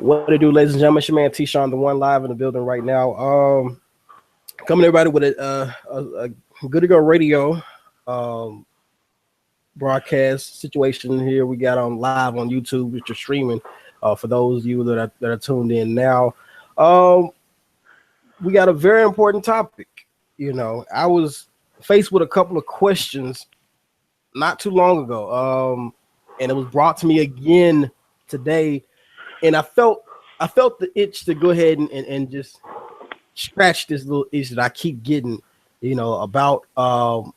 What it do, ladies and gentlemen? It's your man T. Sean, the one live in the building right now. Coming everybody with a Goody Girl Radio broadcast situation here. We got on live on YouTube, which you're streaming. For those of you that are tuned in now, we got a very important topic. You know, I was faced with a couple of questions not too long ago, and it was brought to me again today. And I felt the itch to go ahead and just scratch this little itch that I keep getting, you know, about one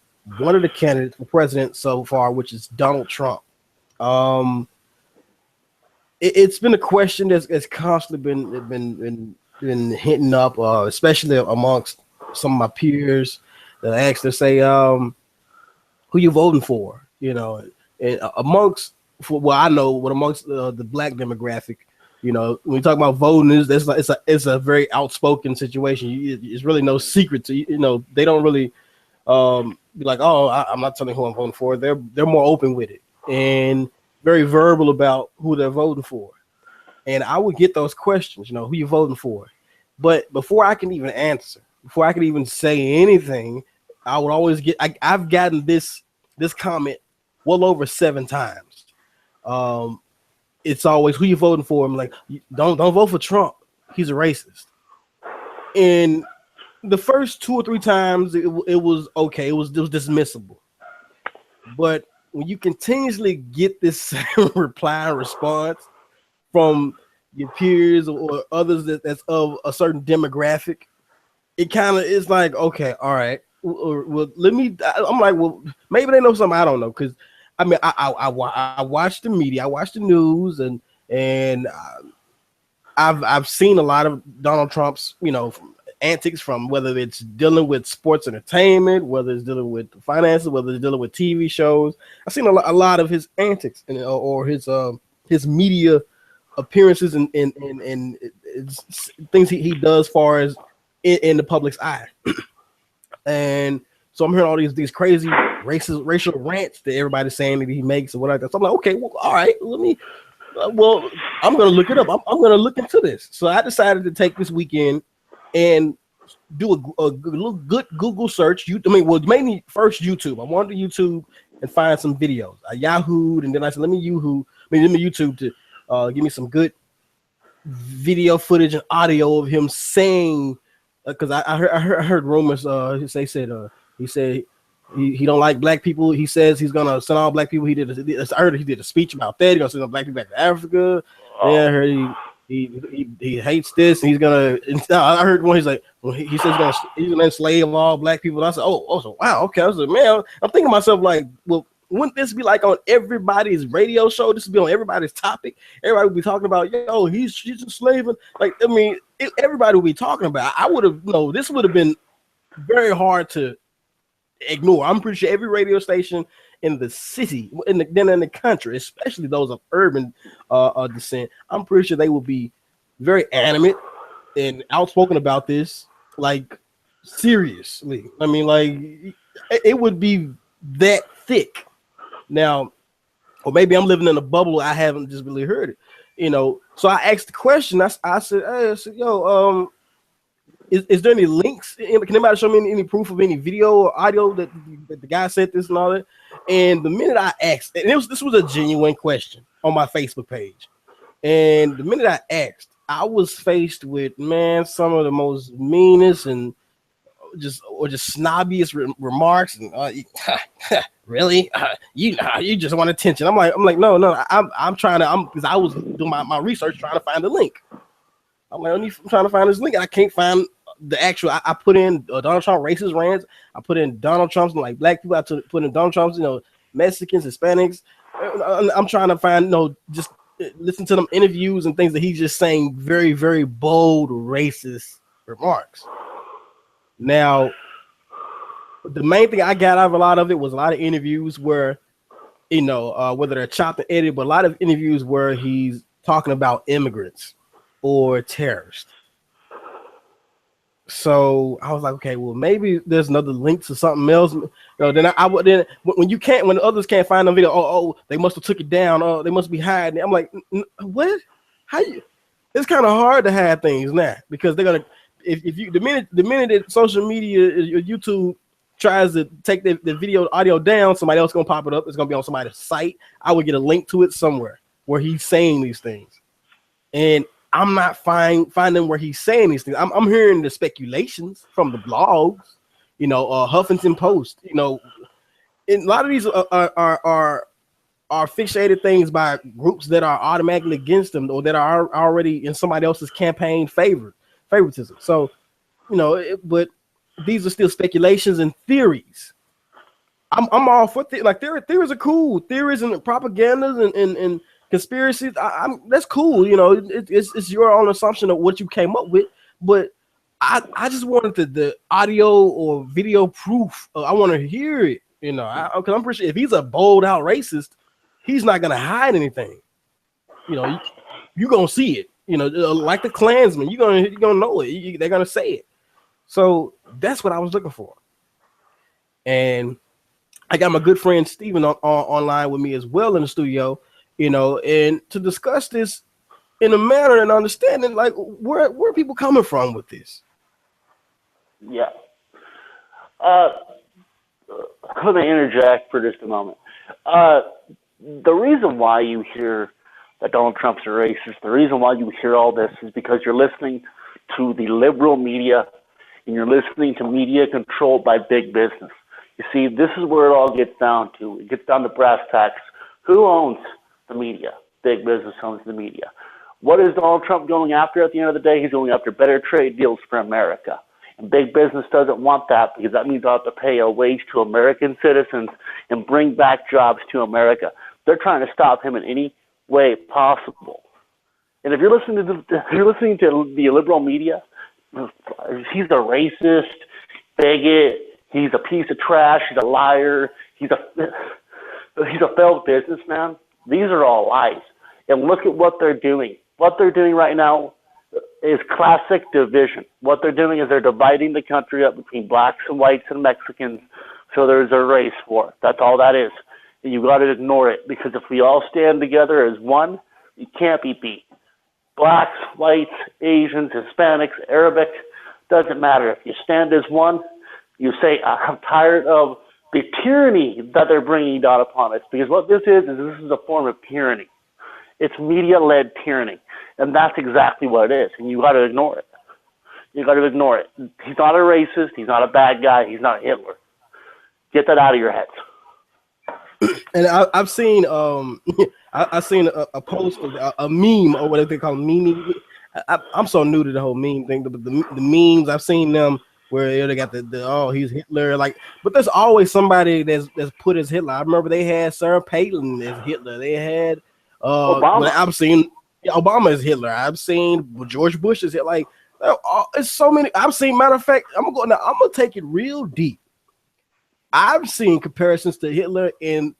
of the candidates for president so far, which is Donald Trump. It's been a question that's constantly been hitting up, especially amongst some of my peers that ask to say, who you voting for? You know, and amongst the black demographic. You know, when we talk about voting, it's a very outspoken situation. It's really no secret to you know. They don't really be like, oh, I'm not telling who I'm voting for. They're more open with it and very verbal about who they're voting for. And I would get those questions, you know, who you voting for. But before I can even answer, before I can even say anything, I would always get. I've gotten this comment well over 7 times. It's always who you voting for. I'm like, don't vote for Trump. He's a racist. And the first 2 or 3 times it was okay. It was dismissible. But when you continuously get this same reply and response from your peers or others that's of a certain demographic, it kind of is like, okay, all right. Well, I'm like, well, maybe they know something I don't know, because I mean, I watch the media, I watch the news, and I've seen a lot of Donald Trump's, you know, antics, from whether it's dealing with sports entertainment, whether it's dealing with finances, whether it's dealing with TV shows. I've seen a lot of his antics or his media appearances and things he does, far as in the public's eye. And so I'm hearing all these crazy racial rants that everybody's saying that he makes and whatever. So I'm like, okay, well, all right, I'm gonna look it up. I'm gonna look into this. So I decided to take this weekend and do a good Google search. Mainly first YouTube. I wanted to YouTube and find some videos. I Yahooed, and then I said, let me YouTube to give me some good video footage and audio of him saying, because I heard rumors. He said he don't like black people. He says he's gonna send all black people. I heard he did a speech about that. He's gonna send all black people back to Africa. Yeah, I heard he hates this, and he's gonna. I heard one. He's like, he says he's gonna enslave all black people. And I said, so wow, okay. I was like, man, I'm thinking to myself, like, well, wouldn't this be like on everybody's radio show? This would be on everybody's topic. Everybody would be talking about, he's enslaving. Like, I mean, everybody would be talking about. I would have, this would have been very hard to ignore. I'm pretty sure every radio station in the city, in the country, especially those of urban descent, I'm pretty sure they will be very animate and outspoken about this, like, seriously. I mean, like, it would be that thick. Now, or maybe I'm living in a bubble. I haven't just really heard it, So I asked the question. I said, is there any links? Can anybody show me any proof of any video or audio that the guy said this and all that? And the minute I asked, and this was a genuine question on my Facebook page, and the minute I asked, I was faced with, man, some of the most meanest and just snobbiest remarks, and really, you just want attention. I'm like, no, I'm trying to, because I was doing my research trying to find the link. I'm trying to find this link. I can't find the actual. I put in Donald Trump racist rants. I put in Donald Trump's like black people. I put in Donald Trump's Mexicans, Hispanics. I'm trying to find just listen to them interviews and things that he's just saying very, very bold racist remarks. Now, the main thing I got out of a lot of it was a lot of interviews where, whether they're chopped and edited, but a lot of interviews where he's talking about immigrants or terrorists. So I was like, okay, well, maybe there's another link to something else. Then when others can't find the video, they must have took it down. Oh, they must be hiding. I'm like, what? How you? it's kind of hard to hide things now because they're gonna if you the minute that social media YouTube tries to take the video audio down, somebody else gonna pop it up. It's gonna be on somebody's site. I would get a link to it somewhere where he's saying these things, and I'm not finding where he's saying these things. I'm hearing the speculations from the blogs, Huffington Post, and a lot of these are fixated things by groups that are automatically against them or that are already in somebody else's campaign favoritism. So, but these are still speculations and theories. I'm all for theories are cool. Theories and propagandas and conspiracies. That's cool. It's your own assumption of what you came up with. But I just wanted the audio or video proof. I want to hear it. Because I'm pretty sure if he's a bold out racist, he's not gonna hide anything. You gonna see it. Like the Klansman, you're gonna know it. They're gonna say it. So that's what I was looking for. And I got my good friend Steven online with me as well in the studio. And to discuss this in a manner and understanding, like where are people coming from with this? Yeah. Let me interject for just a moment. The reason why you hear that Donald Trump's a racist, the reason why you hear all this is because you're listening to the liberal media and you're listening to media controlled by big business. You see, this is where it all gets down to. It gets down to brass tacks. Who owns the media? Big business owns the media. What is Donald Trump going after at the end of the day? He's going after better trade deals for America. And big business doesn't want that because that means they'll have to pay a wage to American citizens and bring back jobs to America. They're trying to stop him in any way possible. And if you're listening to the liberal media, he's a racist, bigot, he's a piece of trash, he's a liar, he's a failed businessman. These are all lies. And look at what they're doing. What they're doing right now is classic division. What they're doing is they're dividing the country up between blacks and whites and Mexicans, so there's a race war. That's all that is. And you've got to ignore it, because if we all stand together as one, you can't be beat. Blacks, whites, Asians, Hispanics, Arabic, doesn't matter. If you stand as one, you say, I'm tired of the tyranny that they're bringing down upon us, because what this is a form of tyranny. It's media-led tyranny, and that's exactly what it is, and you got to ignore it. You got to ignore it. He's not a racist. He's not a bad guy. He's not Hitler. Get that out of your heads. And I've seen I've seen a post of a meme, or whatever they call meme. I'm so new to the whole meme thing, but the memes, I've seen them where they got the he's Hitler, but there's always somebody that's put as Hitler. I remember they had Sarah Palin as Hitler. They had Obama. I've seen Obama as Hitler. I've seen George Bush as Hitler. It's so many. I've seen. Matter of fact, I'm gonna take it real deep. I've seen comparisons to Hitler and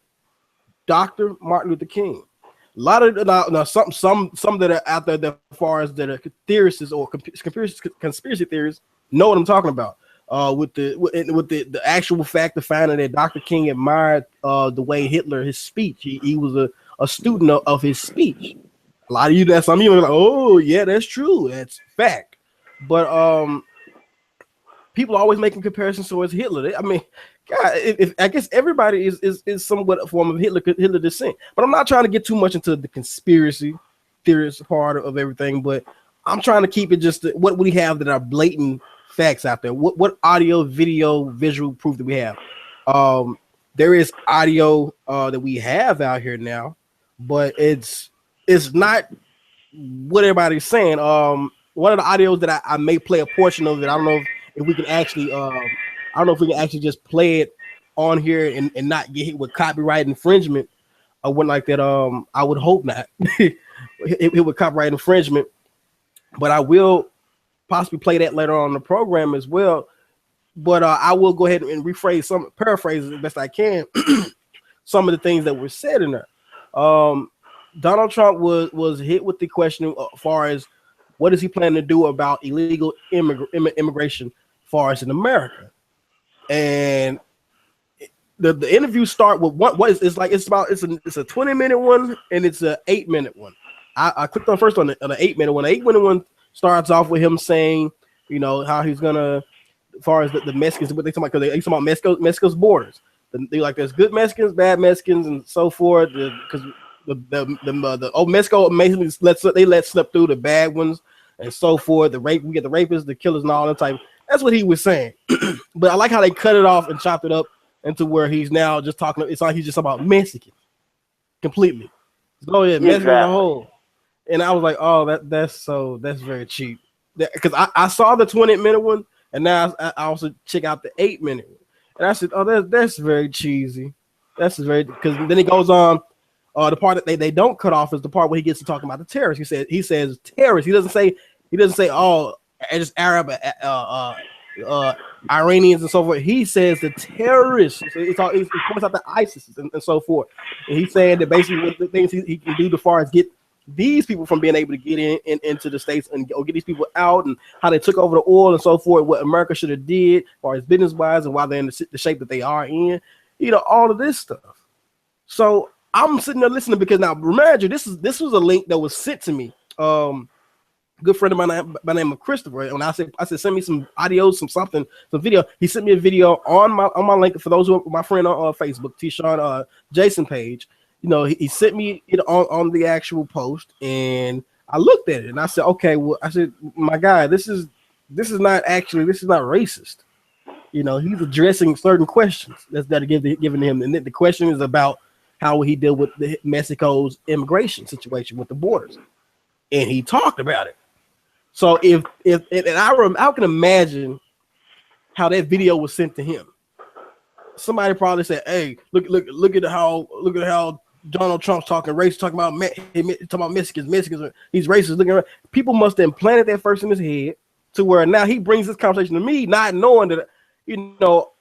Dr. Martin Luther King. A lot of some that are out there that as far as that are theorists or conspiracy theorists know what I'm talking about. With the actual fact of finding that Dr. King admired the way Hitler, his speech. He was a student of his speech. A lot of you, some of you are like, oh yeah, that's true, that's fact. But people are always making comparisons towards Hitler. I mean, God, I guess everybody is somewhat a form of Hitler descent. But I'm not trying to get too much into the conspiracy theorist part of everything. But I'm trying to keep it just what we have that are blatant facts out there. What audio, video, visual proof that we have? There is audio that we have out here now, but it's not what everybody's saying. One of the audios that I may play a portion of it. I don't know if we can actually I don't know if we can actually just play it on here and not get hit with copyright infringement or what like that. I would hope not hit with copyright infringement, but I will possibly play that later on in the program as well. But I will go ahead and paraphrase as best I can some of the things that were said in there. Donald Trump was hit with the question as far as what is he planning to do about illegal immigration as far as in America. And the interview start with it's a 20-minute one and it's an 8-minute one. I clicked on first on the 8-minute one. The 8-minute one starts off with him saying, you know, how he's gonna, as far as the Mexicans, what they talking about, because they talking about Mexico's borders. They like there's good Mexicans, bad Mexicans, and so forth. Because the old Mexico basically let slip through the bad ones and so forth. We get the rapists, the killers, and all that type. That's what he was saying. But I like how they cut it off and chopped it up into where he's now just talking. It's like he's just about Mexicans completely. Oh yeah, Mexicans as a whole. And I was like, oh, that's very cheap. Because I saw the 20-minute one, and now I also check out the 8-minute one, and I said, oh, that's very cheesy. That's very, because then he goes on. The part that they don't cut off is the part where he gets to talking about the terrorists. He says terrorists. He doesn't say oh, just Arab, Iranians and so forth. He says the terrorists. He points out the ISIS and so forth. And he's saying that basically what the things he can do as far as get these people from being able to get into the States and get these people out, and how they took over the oil and so forth, what America should have did as far as business wise, and why they're in the shape that they are in, you know, all of this stuff. So I'm sitting there listening, because now remember, this was a link that was sent to me. Good friend of mine by the name of Christopher. And I said send me some audio, some video. He sent me a video on my link, for those who are my friend on Facebook, T-Sean Jason page. You know, he sent me it on the actual post, and I looked at it and I said, okay, well, I said, my guy, this is not racist. You know, he's addressing certain questions that are given to him, and the question is about how he deal with Mexico's immigration situation with the borders, and he talked about it. So I can imagine how that video was sent to him. Somebody probably said, "Hey, look at how Donald Trump's talking race, talking about Mexicans. He's racist." Looking around. People must have implanted that first in his head to where now he brings this conversation to me, not knowing that, you know,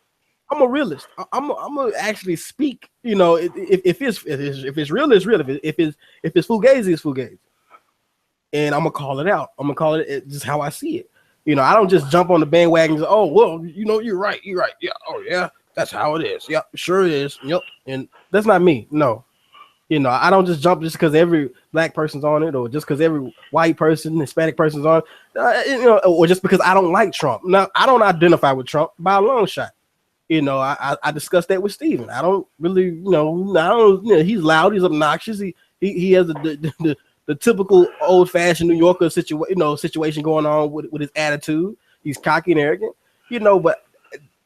I'm a realist. I'm gonna actually speak. You know, if it's real, it's real. If it's fugazi, it's fugazi. And I'm gonna call it out. I'm gonna call it just how I see it. You know, I don't just jump on the bandwagon and say, "Oh, well, you know, you're right. Yeah. Oh, yeah. That's how it is. Yep. Sure it is. Yep." And that's not me. No. You know, I don't just jump just because every black person's on it, or just because every white person, Hispanic person's on it, you know, or just because I don't like Trump. Now, I don't identify with Trump by a long shot. You know, I discussed that with Steven. I don't really, you know, he's loud, he's obnoxious. He has the typical old-fashioned New Yorker situation going on with his attitude. He's cocky and arrogant, you know, but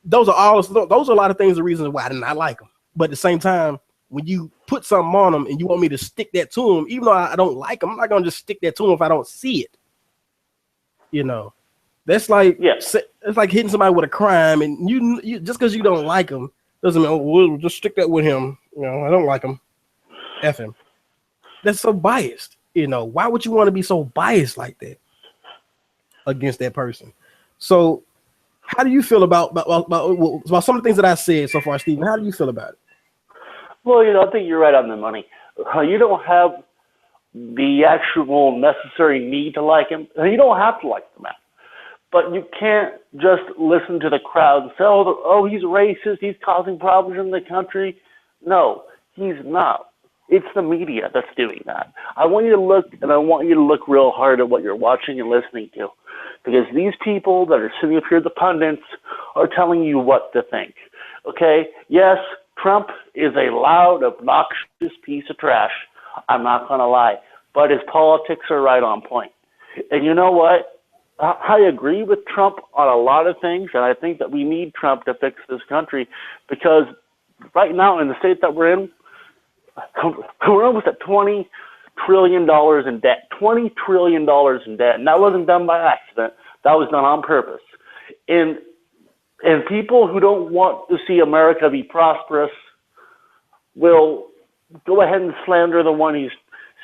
those are a lot of things, the reasons why I did not like him. But at the same time, when you put something on him and you want me to stick that to him, even though I don't like him, I'm not gonna just stick that to him if I don't see it. You know, that's like, it's like hitting somebody with a crime, and you just because you don't like him doesn't mean, oh, we'll just stick that with him. You know, I don't like him. F him. That's so biased. You know, why would you want to be so biased like that against that person? So, how do you feel about some of the things that I said so far, Stephen? How do you feel about it? Well, you know, I think you're right on the money. You don't have the actual necessary need to like him. You don't have to like the man. But you can't just listen to the crowd and say, oh, he's racist, he's causing problems in the country. No, he's not. It's the media that's doing that. I want you to look real hard at what you're watching and listening to, because these people that are sitting up here, the pundits, are telling you what to think. Okay? Yes, Trump is a loud, obnoxious piece of trash. I'm not going to lie. But his politics are right on point. And you know what? I agree with Trump on a lot of things, and I think that we need Trump to fix this country, because right now in the state that we're in, we're almost at $20 trillion in debt. $20 trillion in debt. And that wasn't done by accident. That was done on purpose. And people who don't want to see America be prosperous will go ahead and slander the one who's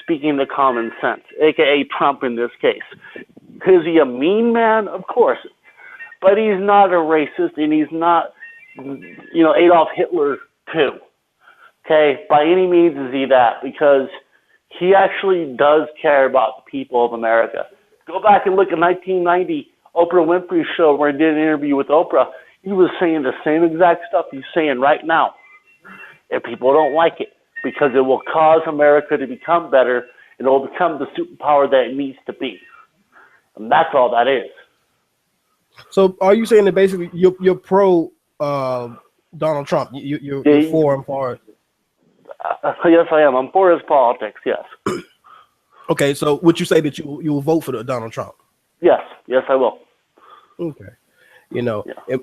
speaking the common sense, a.k.a. Trump in this case. Is he a mean man? Of course. But he's not a racist, and he's not, Adolf Hitler too. Okay, by any means is he that, because he actually does care about the people of America. Go back and look at 1990, Oprah Winfrey's show, where he did an interview with Oprah. He was saying the same exact stuff he's saying right now. And people don't like it, because it will cause America to become better, and it'll become the superpower that it needs to be. And that's all that is. So are you saying that basically you're pro Donald Trump? You're for him for it? Yes, I am. I'm for his politics, yes. Okay, so would you say that you will vote for Donald Trump? Yes, I will. Okay.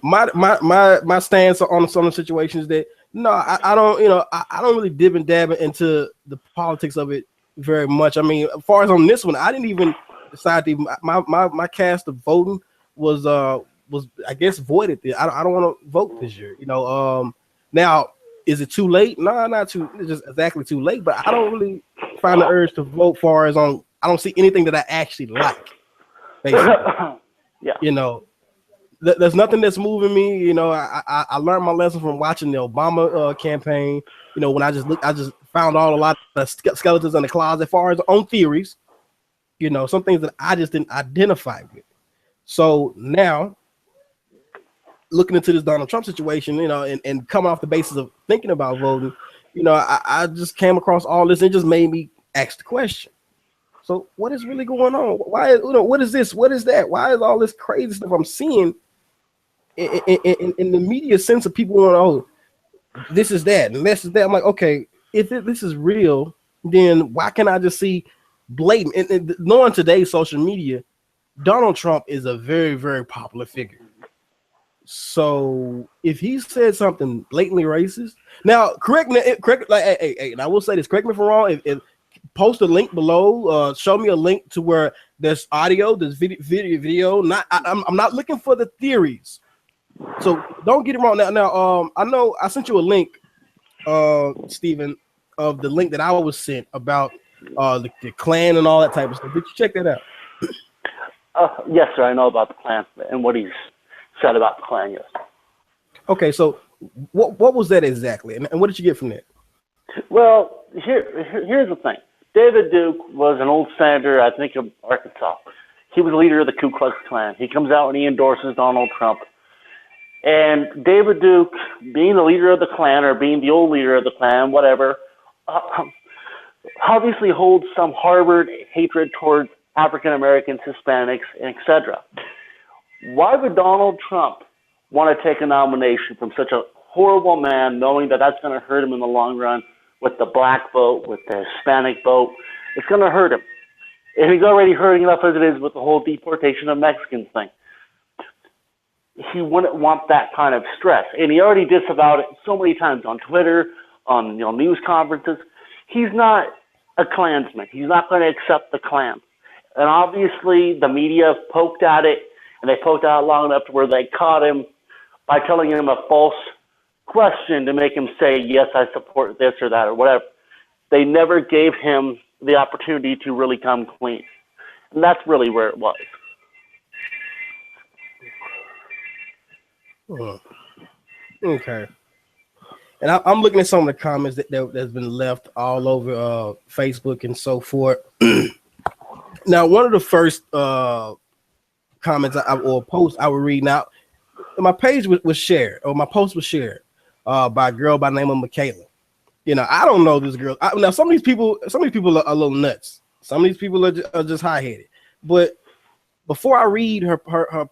My stance on some situations that no, I don't, I don't really dip and dab into the politics of it very much. I mean, as far as on this one, I didn't even decide to my cast of voting was I guess voided. I don't want to vote this year. Now is it too late? No, not too. It's just exactly too late. But I don't really find the urge to vote. Far as on, I don't see anything that I actually like. Basically, yeah. There's nothing that's moving me. I learned my lesson from watching the Obama campaign. When I just found a lot of skeletons in the closet. As far as on theories, some things that I just didn't identify with. So now, looking into this Donald Trump situation, and coming off the basis of thinking about voting, I just came across all this and it just made me ask the question. So what is really going on? Why, what is this? What is that? Why is all this crazy stuff I'm seeing in the media sense of people going, oh, this is that and this is that? I'm like, okay, if this is real, then why can't I just see blatant? And knowing today's social media, Donald Trump is a very, very popular figure. So if he said something blatantly racist, now correct me, like, hey, and I will say this, correct me if I'm wrong. If post a link below, show me a link to where there's audio, there's video. I'm not looking for the theories. So don't get it wrong. Now, I know I sent you a link, Stephen, of the link that I was sent about the Klan and all that type of stuff. Did you check that out? Yes, sir. I know about the Klan and what he's said about the Klan. Yes. Okay, so what was that exactly, and what did you get from that? Well, here's the thing. David Duke was an old senator, I think, of Arkansas. He was the leader of the Ku Klux Klan. He comes out and he endorses Donald Trump. And David Duke, being the leader of the Klan or being the old leader of the Klan, whatever, obviously holds some harbored hatred towards African Americans, Hispanics, etc. Why would Donald Trump want to take a nomination from such a horrible man, knowing that that's going to hurt him in the long run with the black vote, with the Hispanic vote? It's going to hurt him. And he's already hurting enough as it is with the whole deportation of Mexicans thing. He wouldn't want that kind of stress. And he already disavowed it so many times on Twitter, on news conferences. He's not a Klansman. He's not going to accept the Klan. And obviously the media poked at it, and they poked at it long enough to where they caught him by telling him a false question to make him say, yes, I support this or that or whatever. They never gave him the opportunity to really come clean. And that's really where it was. Okay. And I'm looking at some of the comments that's been left all over Facebook and so forth. Now, one of the first comments or posts I would read now, my page was shared, or my post was shared by a girl by the name of Michaela. I don't know this girl. Now, some of these people are a little nuts. Some of these people are just high-headed. But before I read her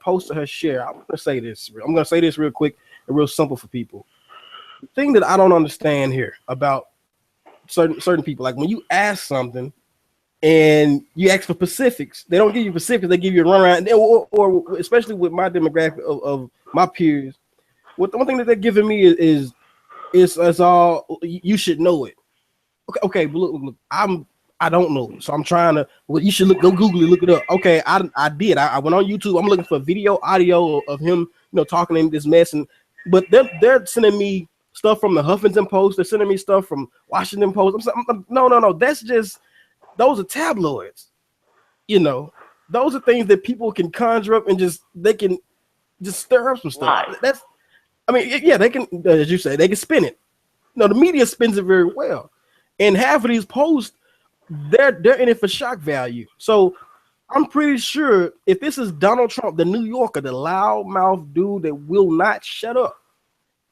post or her share, I'm going to say this. I'm going to say this real quick and real simple for people. The thing that I don't understand here about certain people, like when you ask something and you ask for specifics, they don't give you specifics. They give you a runaround, or especially with my demographic of my peers. What the one thing that they're giving me is all you should know it. Okay, but look, I don't know, so I'm trying to. Well, you should go Google it, look it up. Okay, I did. I went on YouTube. I'm looking for video, audio of him, talking in this mess, but they're sending me stuff from the Huffington Post. They're sending me stuff from Washington Post. No. That's just, those are tabloids. Those are things that people can conjure up and they can just stir up some stuff. They can, as you say, they can spin it. The media spins it very well, and half of these posts, they're in it for shock value. So I'm pretty sure if this is Donald Trump, the New Yorker, the loudmouth dude that will not shut up,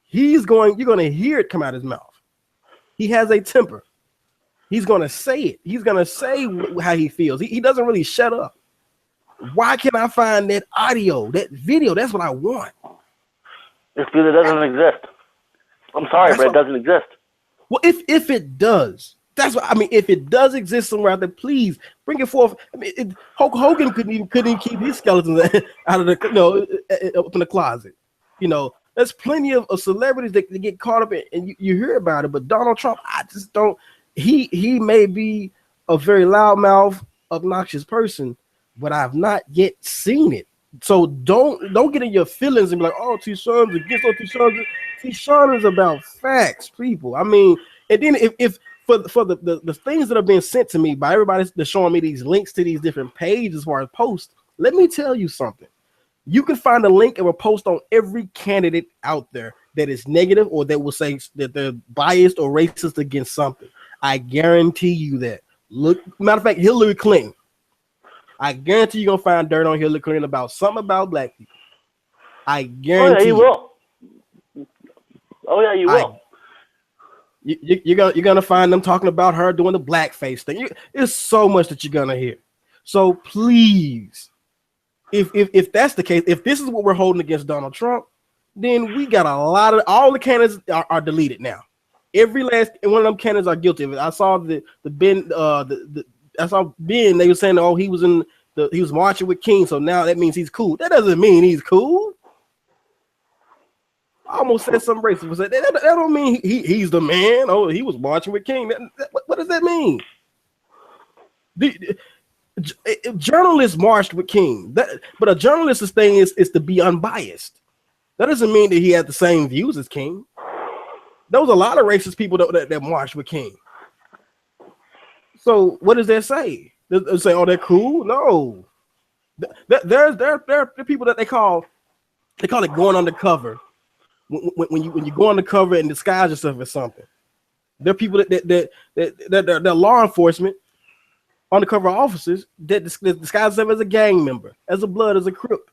you're going to hear it come out of his mouth. He has a temper. He's gonna say it. He's gonna say how he feels. He doesn't really shut up. Why can't I find that audio, that video? That's what I want. It's because it doesn't exist. I'm sorry, but it doesn't exist. Well, if it does, that's what I mean. If it does exist somewhere out there, please bring it forth. I mean, Hulk Hogan couldn't even keep his skeletons out of the up in the closet. There's plenty of celebrities that get caught up in, and you hear about it. But Donald Trump, I just don't. He may be a very loudmouth, obnoxious person, but I've not yet seen it. So don't get in your feelings and be like, oh, T-Shon's against T-Shon's. T-Shon is about facts, people. I mean, and then if for the things that are being sent to me by everybody that's showing me these links to these different pages as far as posts, let me tell you something. You can find a link and a post on every candidate out there that is negative or that will say that they're biased or racist against something. I guarantee you that. Look, matter of fact, Hillary Clinton. I guarantee you're gonna find dirt on Hillary Clinton about something about black people. I guarantee you will. Oh yeah, you will. You're gonna find them talking about her doing the blackface thing. It's so much that you're gonna hear. So please, if that's the case, if this is what we're holding against Donald Trump, then we got a lot of all the candidates are deleted now. Every last one of them candidates are guilty of it. I saw I saw Ben. They were saying, oh, he was marching with King, so now that means he's cool. That doesn't mean he's cool. I almost said something racist. That don't mean he's the man. Oh, he was marching with King. What does that mean? Journalists marched with King. But a journalist's thing is to be unbiased. That doesn't mean that he had the same views as King. There was a lot of racist people that marched with King. So what does that say? Does it say, oh, they're cool? No. There are people that they call it going undercover. When you go undercover and disguise yourself as something. There are people that they're law enforcement, undercover officers that disguise themselves as a gang member, as a blood, as a Crip.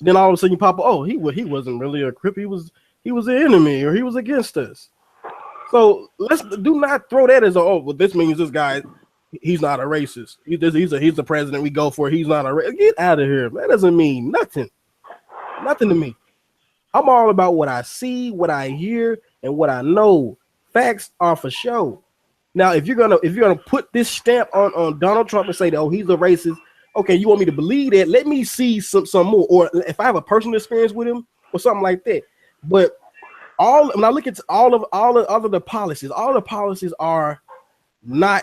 Then all of a sudden you pop up, oh, he wasn't really a Crip, he was the enemy, or he was against us. So let's do not throw that as this means this guy, he's not a racist. He's the president we go for. He's not a racist. Get out of here. That doesn't mean nothing. Nothing to me. I'm all about what I see, what I hear, and what I know. Facts are for show. Now, if you're gonna put this stamp on Donald Trump and say that, oh, he's a racist, okay, you want me to believe that? Let me see some more, or if I have a personal experience with him or something like that. But when I look at all of the policies, all the policies are not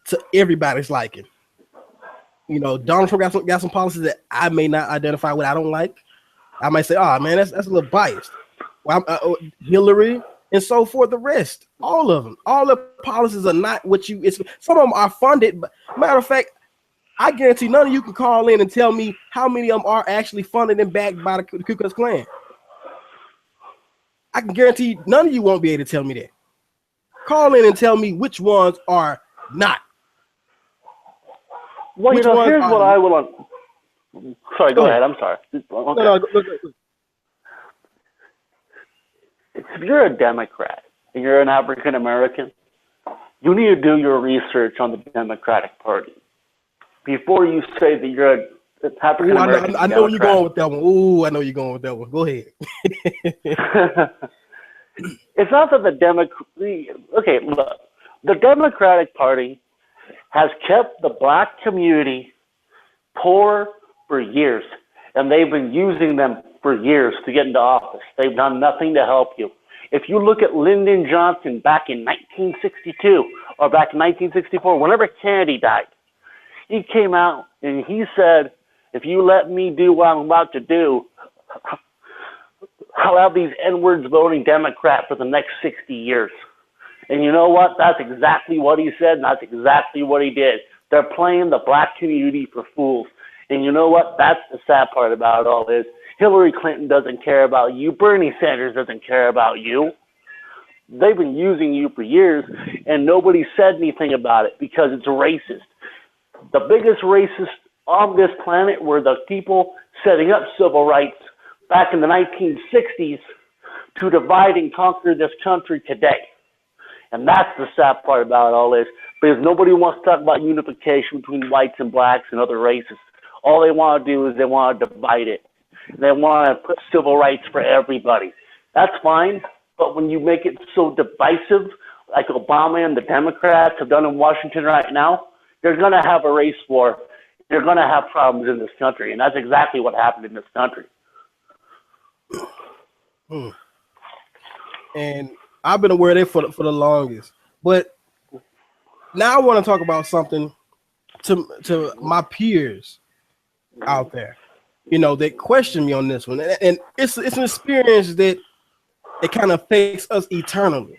to everybody's liking. Donald Trump got some policies that I may not identify with. I don't like. I might say, oh man, that's a little biased. Well, Hillary and so forth, the rest, all of them, all the policies are not what you. Some of them are funded. But matter of fact, I guarantee none of you can call in and tell me how many of them are actually funded and backed by the Ku Klux Klan. I can guarantee none of you won't be able to tell me that. Call in and tell me which ones are not. Well, here's what I will. Sorry, go ahead. I'm sorry. Okay. No, go. If you're a Democrat and you're an African American, you need to do your research on the Democratic Party before you say that you're an African American. I know you're going with that one. Ooh, I know you're going with that one. Go ahead. It's not that okay, look, the Democratic Party has kept the black community poor for years, and they've been using them for years to get into office. They've done nothing to help you. If you look at Lyndon Johnson back in 1962 or back in 1964, whenever Kennedy died, he came out and he said, if you let me do what I'm about to do, I'll have these N-words voting Democrat for the next 60 years. And you know what? That's exactly what he said, and that's exactly what he did. They're playing the black community for fools. And you know what? That's the sad part about it all is Hillary Clinton doesn't care about you. Bernie Sanders doesn't care about you. They've been using you for years, and nobody said anything about it because it's racist. The biggest racists on this planet were the people setting up civil rights back in the 1960s to divide and conquer this country today. And that's the sad part about all this, because nobody wants to talk about unification between whites and blacks and other races. All they want to do is they want to divide it. They want to put civil rights for everybody. That's fine, but when you make it so divisive, like Obama and the Democrats have done in Washington right now, you're going to have a race war. You're going to have problems in this country, and that's exactly what happened in this country. And I've been aware of it for the longest. But now I want to talk about something to my peers out there, that question me on this one. And it's an experience that it kind of affects us eternally.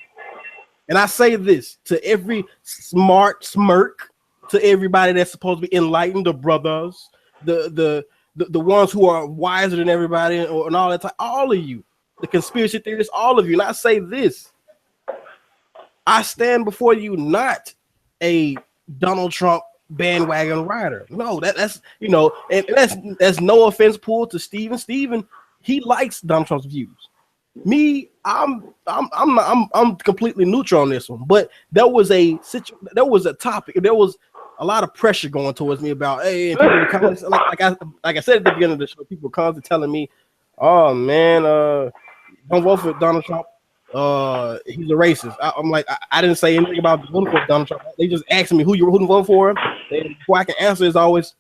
And I say this to every smart smirk, to everybody that's supposed to be enlightened, the brothers, the ones who are wiser than everybody, and all that time, all of you, the conspiracy theorists, all of you. And I say this: I stand before you not a Donald Trump bandwagon rider. No, that's and that's no offense pulled to Steven. Steven, he likes Donald Trump's views. Me, I'm completely neutral on this one. But there was a topic. There was a lot of pressure going towards me about, hey, and people comments, like I said at the beginning of the show, people were constantly telling me, oh man, don't vote for Donald Trump. He's a racist. I'm like, I didn't say anything about voting for Donald Trump. They just asked me who to vote for him. Before I can answer is always,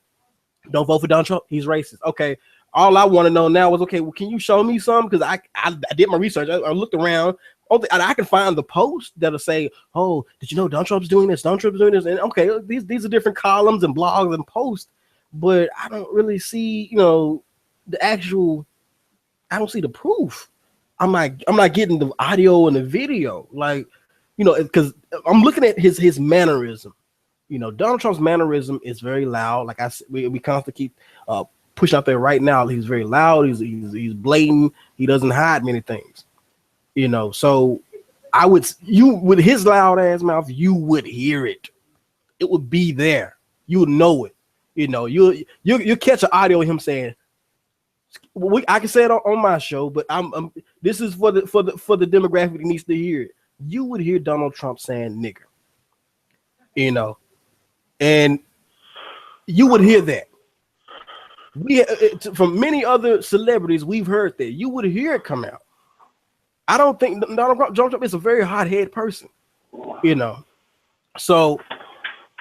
don't vote for Donald Trump. He's racist. Okay. All I want to know now is, okay, well, can you show me some? Because I did my research. I looked around. I can find the post that'll say, oh, did you know Donald Trump's doing this? Donald Trump's doing this. And okay, these are different columns and blogs and posts, but I don't really see, the actual, I don't see the proof. I'm not getting the audio and the video, because I'm looking at his mannerism. Donald Trump's mannerism is very loud. Like I said, we constantly keep pushing out there right now. He's very loud. He's blatant. He doesn't hide many things. So you with his loud ass mouth, you would hear it. It would be there. You would know it. You'll catch an audio of him saying, I can say it on my show, but this is for the demographic that needs to hear it. You would hear Donald Trump saying nigger, and you would hear that. From many other celebrities, we've heard that. You would hear it come out. I don't think Donald Trump is a very hot-headed person, So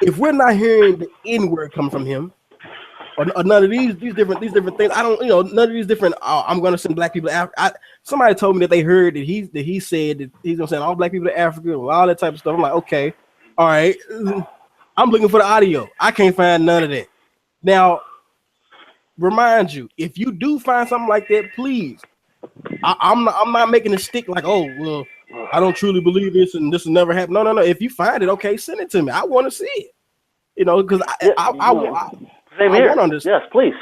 if we're not hearing the N-word coming from him, or none of these different things, I don't, none of these different. I'm going to send black people to Africa. Somebody told me that they heard that he said that he's going to send all black people to Africa and all that type of stuff. I'm like, okay, all right. I'm looking for the audio. I can't find none of that. Now, remind you, if you do find something like that, please. I'm not making a stick like, oh well, I don't truly believe this and this will never happen. No. If you find it, okay, send it to me. I want to see it. Because I same here. Want this. Yes, please.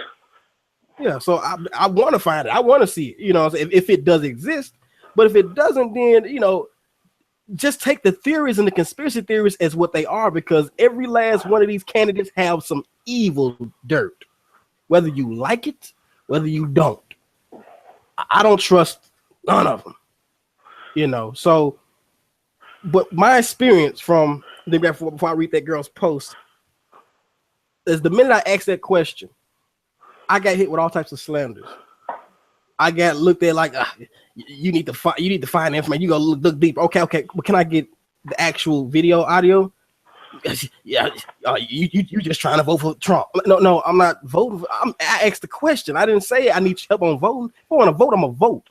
Yeah, so I want to find it. I want to see it. If it does exist, but if it doesn't, then just take the theories and the conspiracy theories as what they are, because every last one of these candidates have some evil dirt, whether you like it, whether you don't. I don't trust none of them, So, but my experience from before I read that girl's post is the minute I asked that question, I got hit with all types of slanders. I got looked at like you need to find the information. You go look deep. Okay. But can I get the actual video audio? Yeah, you just trying to vote for Trump. No, I'm not voting. I asked the question. I didn't say I need help on voting. If I want to vote, I'm gonna vote.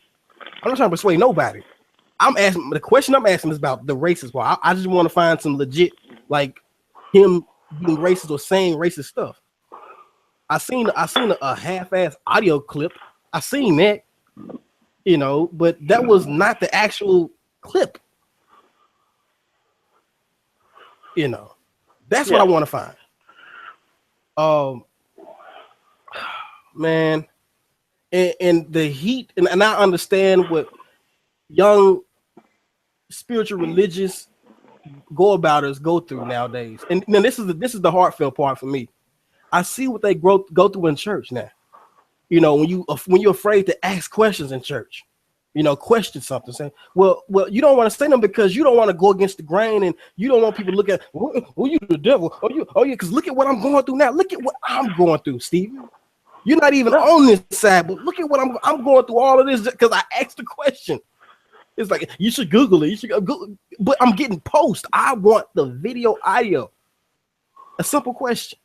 I'm not trying to persuade nobody. The question I'm asking is about the racist part. I just want to find some legit, like him being racist or saying racist stuff. I seen a half-ass audio clip. I seen that, but that was not the actual clip. That's what I want to find. Man, and the heat, and I understand what young spiritual religious go-abouters go through nowadays. And then this is the heartfelt part for me. I see what they go through in church now. When you're afraid to ask questions in church. question something. Say, well, you don't want to say them because you don't want to go against the grain, and you don't want people to look at, well, you the devil. Oh, yeah, because look at what I'm going through now. Look at what I'm going through, Steven. You're not even on this side, but look at what I'm going through all of this because I asked the question. It's like, you should Google it. You should Google, but I'm getting post. I want the video, audio. A simple question.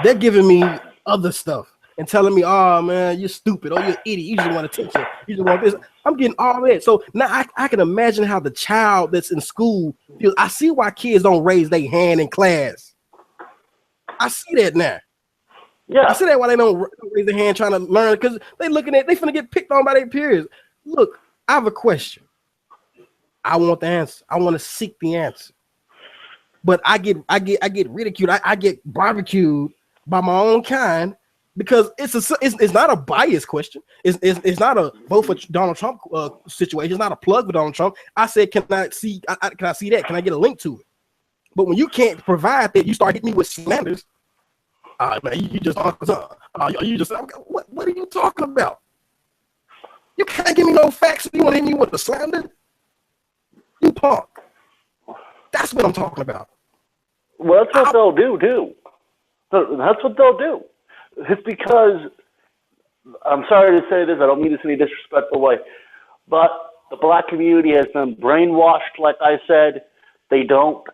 They're giving me other stuff and telling me, oh man, you're stupid. Oh, you're an idiot. You just want attention. You just want this. I'm getting all that. So now I can imagine how the child that's in school feels. I see why kids don't raise their hand in class. I see that now. Yeah. I see that why they don't raise their hand trying to learn, because they finna get picked on by their peers. Look, I have a question. I want the answer. I want to seek the answer. But I get ridiculed. I get barbecued by my own kind because it's not a biased question. It's not a vote for Donald Trump situation. It's not a plug for Donald Trump. I said, can I see that? Can I get a link to it? But when you can't provide that, you start hitting me with slanders. Man, you just what are you talking about? You can't give me no facts. You want to hit me with a slander? You punk. That's what I'm talking about. Well, that's what they'll do too. That's what they'll do. It's because, I'm sorry to say this, I don't mean this in any disrespectful way, but the black community has been brainwashed, like I said. They don't.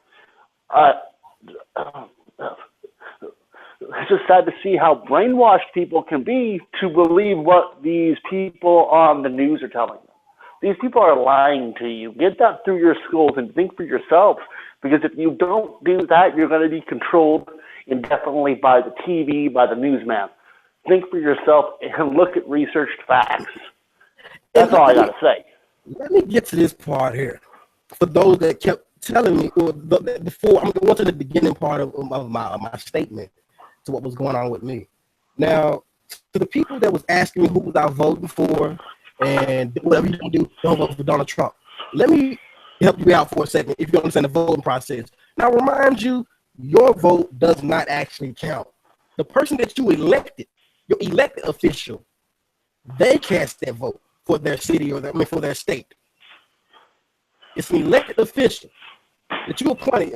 It's just sad to see how brainwashed people can be to believe what these people on the news are telling them. These people are lying to you. Get that through your schools and think for yourself, because if you don't do that, you're going to be controlled indefinitely by the TV, by the newsman. Think for yourself and look at researched facts. That's all I got to say. Let me get to this part here. For those that kept telling me before, I'm going to the beginning part of my statement to what was going on with me. Now, to the people that was asking me who was I voting for and whatever you do, don't vote for Donald Trump. Let me help you out for a second if you understand the voting process. Now, remind you, your vote does not actually count. The person that you elected, your elected official, they cast that vote for their city or for their state. It's an elected official that you appointed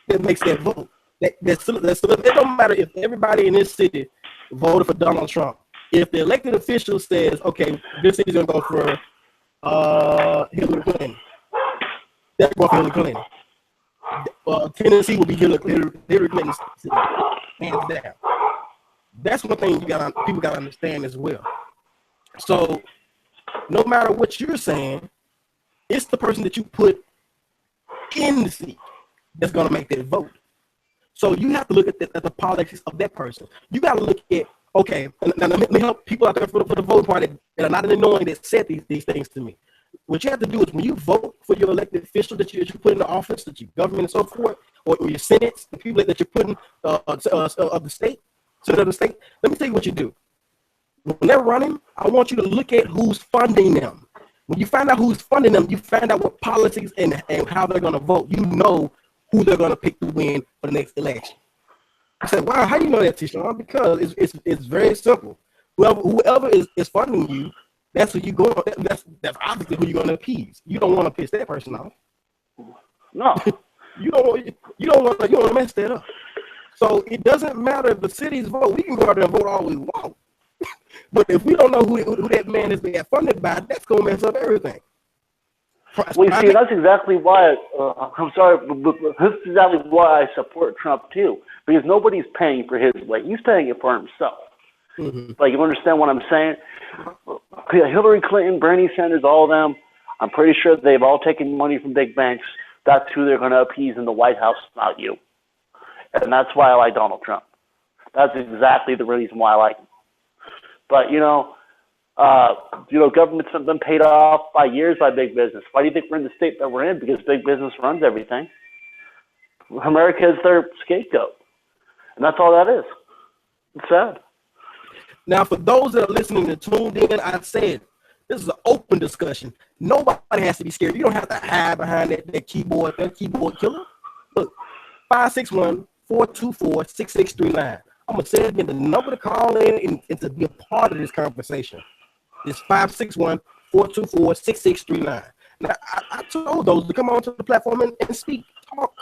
that makes that vote. It don't matter if everybody in this city voted for Donald Trump. If the elected official says, okay, this city's gonna go for Hillary Clinton, they're going for Hillary Clinton. Tennessee will be Hillary Clinton's city, hands down. That's one thing people gotta understand as well. So no matter what you're saying, it's the person that you put in the seat that's gonna make that vote. So you have to look at the politics of that person. You got to look at, okay, now let me help people out there for the voting party that are not annoying that said these things to me. What you have to do is when you vote for your elected official that you put in the office, that your government and so forth, or your senates, the people that you're putting of the state, senate of the state, let me tell you what you do. When they're running, I want you to look at who's funding them. When you find out who's funding them, you find out what politics and how they're going to vote. You know who they're going to pick to win for the next election. I said, wow, how do you know that, Tisha? Because it's very simple. Whoever is funding you, that's who you go. That's obviously who you're going to appease. You don't want to piss that person off. No, you don't want to mess that up. So it doesn't matter if the city's vote. We can go out there and vote all we want, but if we don't know who that man is being funded by, that's going to mess up everything. Well, you see, that's exactly why, I'm sorry, but this is exactly why I support Trump, too, because nobody's paying for his way. He's paying it for himself. Mm-hmm. Like, you understand what I'm saying? Hillary Clinton, Bernie Sanders, all of them, I'm pretty sure they've all taken money from big banks. That's who they're going to appease in the White House, not you. And that's why I like Donald Trump. That's exactly the reason why I like him. But, government's been paid off by years by big business. Why do you think we're in the state that we're in? Because big business runs everything. America is their scapegoat. And that's all that is. It's sad. Now, for those that are listening and tuned in, I said, this is an open discussion. Nobody has to be scared. You don't have to hide behind that keyboard killer. Look, 561-424-6639. I'm going to say it again, the number to call in and to be a part of this conversation. It's 561-424-6639. Now, I told those to come onto the platform and speak, talk.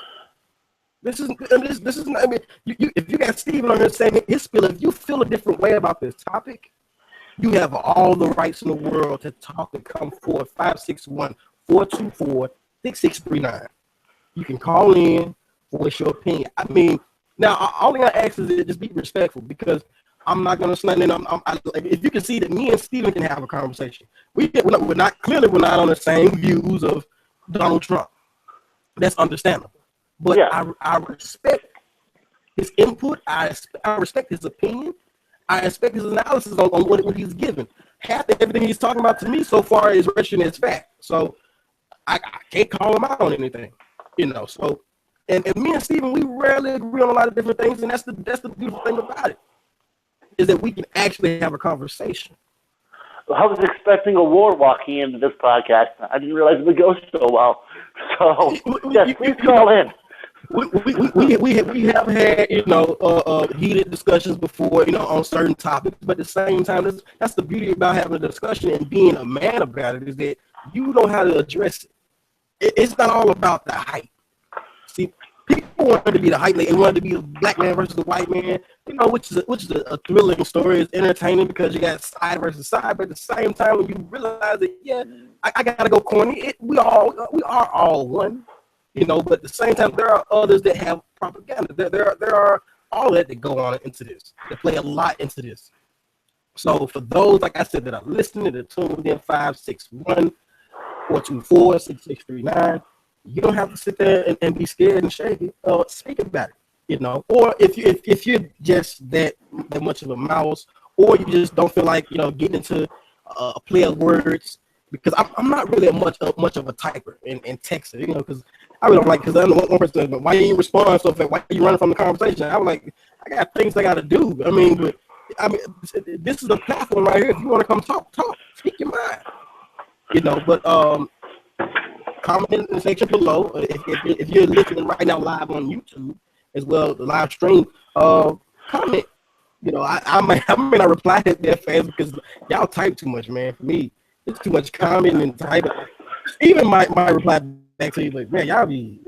This is not. I mean, if you got Steven on here saying his feel, if you feel a different way about this topic, you have all the rights in the world to talk and come forward. 561-424-6639. You can call in, voice your opinion. I mean, now all I ask is just be respectful, because I'm not gonna slant in. If you can see that me and Steven can have a conversation, we're not on the same views of Donald Trump. That's understandable. But yeah. I respect his input. I respect his opinion. I respect his analysis on what he's given. Half of everything he's talking about to me so far is written as fact. So I can't call him out on anything, you know. So and me and Steven, we rarely agree on a lot of different things, and that's the beautiful thing about it, is that we can actually have a conversation. I was expecting a war walking into this podcast. I didn't realize it would go so well. So yes, please call in. We have had, you know, heated discussions before, you know, on certain topics, but at the same time, that's the beauty about having a discussion and being a man about it, is that you know how to address it. It's not all about the hype. See, people wanted to be the hype. They wanted to be the black man versus the white man, you know, which is a thrilling story. It's entertaining because you got side versus side, but at the same time, when you realize that, yeah, I gotta go corny. We are all one. You know, but at the same time, there are others that have propaganda. There are all that go on into this. They play a lot into this. So for those, like I said, that are listening, that are tuned in, 561-424-6639, you don't have to sit there and be scared and shaky. Speak about it, you know. Or if you're just that much of a mouse, or you just don't feel like, you know, getting into a play of words, because I'm not really much of a typer and texter, you know, because I really don't like, because I'm the one person, but why you ain't respond so fast? Why you running from the conversation? I was like, I got things I got to do. I mean, this is a platform right here. If you want to come talk, speak your mind, you know. But comment in the section below. If you're listening right now live on YouTube as well, the live stream, comment. You know, I may not reply that fast because y'all type too much, man. For me, it's too much comment and type. Even my reply back to you, like, man, y'all be.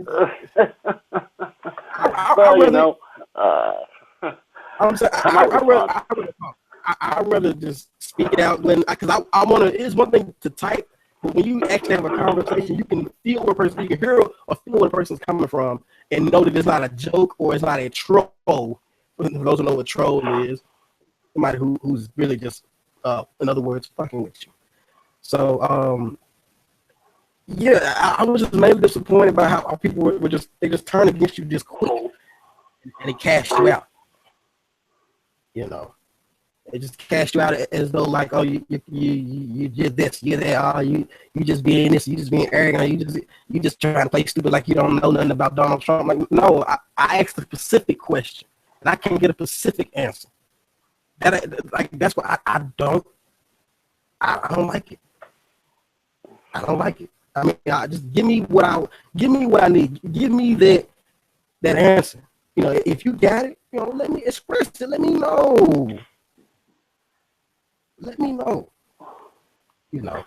I'd rather just speak it out because I want to. It's one thing to type, but when you actually have a conversation, you can feel where you can hear or feel where the person's coming from, and know that it's not a joke or it's not a troll. For those who know what troll is, somebody who's really just, in other words, fucking with you. So, yeah, I was just mainly disappointed by how people were just turned against you just quick, and they cashed you out. You know, they just cashed you out as though like, oh, you did this, you're that, you just being this, you just being arrogant, you just trying to play stupid like you don't know nothing about Donald Trump. Like, no, I asked a specific question, and I can't get a specific answer. That's why I don't like it. I don't like it. I mean, just give me what I need. Give me that answer. You know, if you got it, you know, let me express it. Let me know. You know,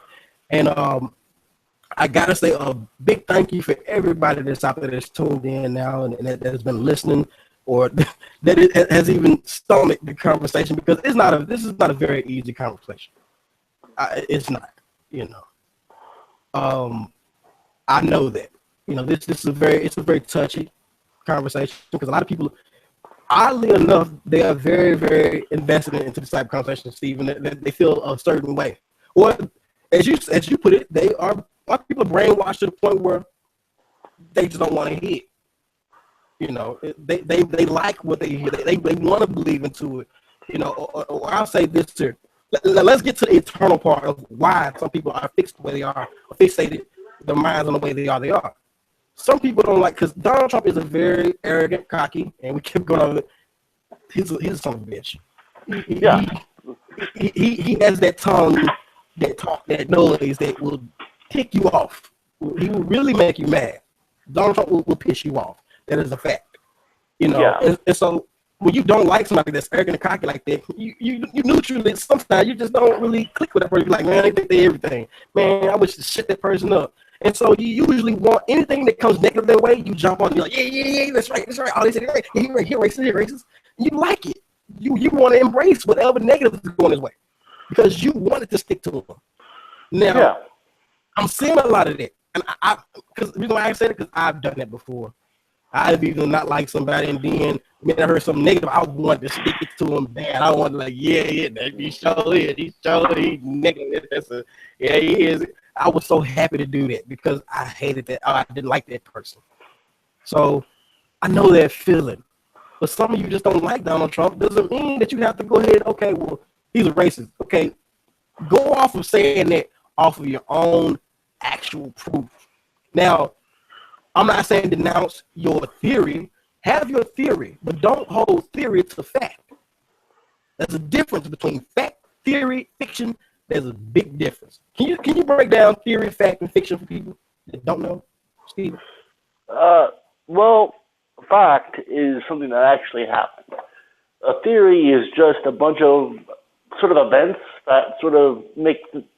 and I gotta say a big thank you for everybody that's out there that's tuned in now and that has been listening, or that it has even stomached the conversation, because this is not a very easy conversation. It's not, you know. I know that, you know, this is a very touchy conversation, because a lot of people, oddly enough, they are very, very invested into this type of conversation, Stephen. They feel a certain way, or as you put it, a lot of people are brainwashed to the point where they just don't want to hear it. You know, they like what they hear. They want to believe into it. You know, or I'll say this here. Let's get to the internal part of why some people are fixed the way they are, or fixated their minds on the way they are. Some people don't like, because Donald Trump is a very arrogant, cocky, and we keep going on. He's a son of a bitch. He has that tongue, that talk, that noise that will tick you off. He will really make you mad. Donald Trump will piss you off. That is a fact. You know, and so when you don't like somebody that's arrogant and cocky like that, you neutrally sometimes you just don't really click with that person. You're like, man, they think they everything. Man, I wish to shut that person up. And so you usually want anything that comes negative their way, you jump on. You're like, yeah, that's right. Oh, they say right. He racist. You like it. You want to embrace whatever negative is going his way because you want it to stick to him. Now, I'm seeing a lot of that, and because the reason why I said it because I've done that before. I've even not like somebody, and then when I heard something negative, I wanted to stick it to him bad. I wanted to like, yeah, he's negative. He is. I was so happy to do that because I hated that. I didn't like that person. So I know that feeling. But some of you just don't like Donald Trump. Doesn't mean that you have to go ahead. Okay, well, he's a racist. Okay, go off of saying that off of your own actual proof. Now, I'm not saying denounce your theory. Have your theory, but don't hold theory to fact. There's a difference between fact, theory, fiction. There's a big difference. Can you break down theory, fact, and fiction for people that don't know, Steve? Well, fact is something that actually happened. A theory is just a bunch of sort of events that sort of make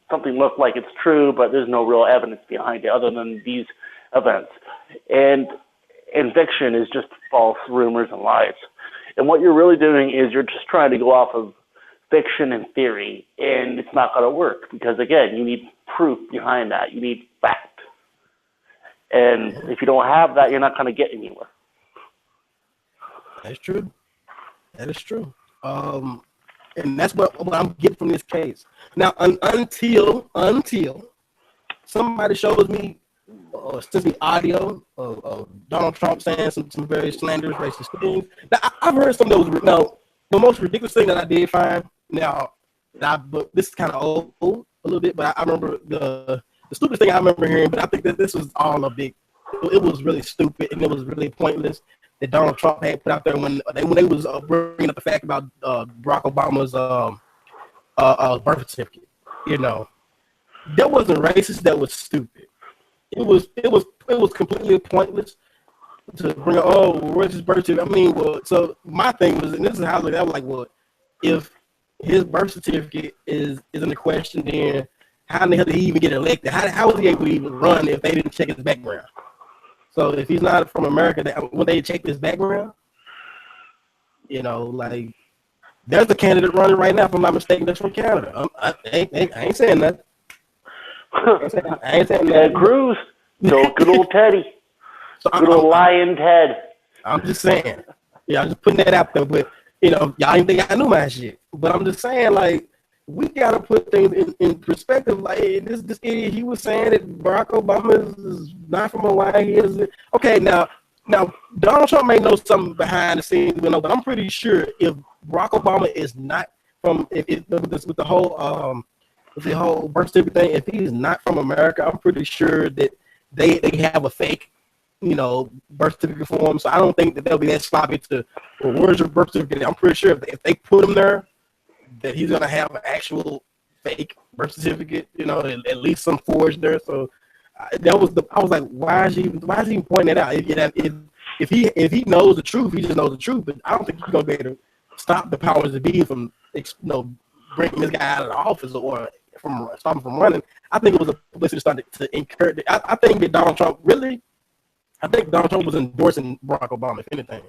something look like it's true, but there's no real evidence behind it other than these events. And fiction is just false rumors and lies. And what you're really doing is you're just trying to go off of fiction and theory, and it's not going to work because, again, you need proof behind that. You need fact. And if you don't have that, you're not going to get anywhere. That's true. That is true. And that's what I'm getting from this case. Now, until somebody shows me sends me audio of Donald Trump saying some very slanderous, racist things. Now, I've heard some of those. Now, the most ridiculous thing that I did find. Now, but this is kind of old a little bit, but I remember the stupidest thing I remember hearing. But I think that this was all a big. It was really stupid and it was really pointless that Donald Trump had put out there when they was bringing up the fact about Barack Obama's birth certificate. You know, that wasn't racist. That was stupid. It was completely pointless to bring up. Oh, where's his birth certificate? I mean, well, so my thing was, and this is how I was like, well, if his birth certificate is in the question, then how in the hell did he even get elected? How was he able to even run if they didn't check his background? So if he's not from America, when they check his background, you know, like there's a candidate running right now, if I'm not mistaken, that's from Canada. I ain't saying that. I ain't saying that. Ted Cruz, no, good old Teddy, so good old Lion Ted. I'm just saying, yeah, I'm just putting that out there, but you know, y'all didn't think I knew my shit, but I'm just saying, like, we gotta put things in perspective. Like this idiot, he was saying that Barack Obama is not from Hawaii. He is okay. Now Donald Trump may know something behind the scenes, but I'm pretty sure if Barack Obama is not from with the whole birth certificate thing, if he's not from America, I'm pretty sure that they have a fake, you know, birth certificate for him. So I don't think that they'll be that sloppy to, well, where's your birth certificate? I'm pretty sure if they put him there, that he's gonna have an actual fake birth certificate, you know, at least some forged there. So I was like, why is he even pointing that out? If he knows the truth, he just knows the truth. But I don't think he's gonna be able to stop the powers that be from, you know, bringing this guy out of the office or from stopping from running. I think it was a publicity stunt to encourage. I think that Donald Trump was endorsing Barack Obama, if anything.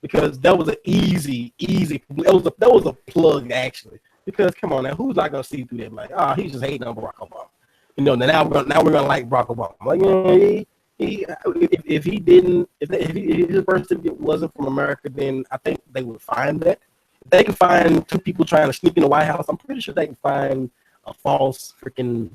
Because that was an easy. That was a plug actually. Because come on now, who's not gonna see through that? Like, he's just hating on Barack Obama. You know, now we're gonna like Barack Obama. Like, if his birth certificate wasn't from America, then I think they would find that. If they can find two people trying to sneak in the White House, I'm pretty sure they can find a false freaking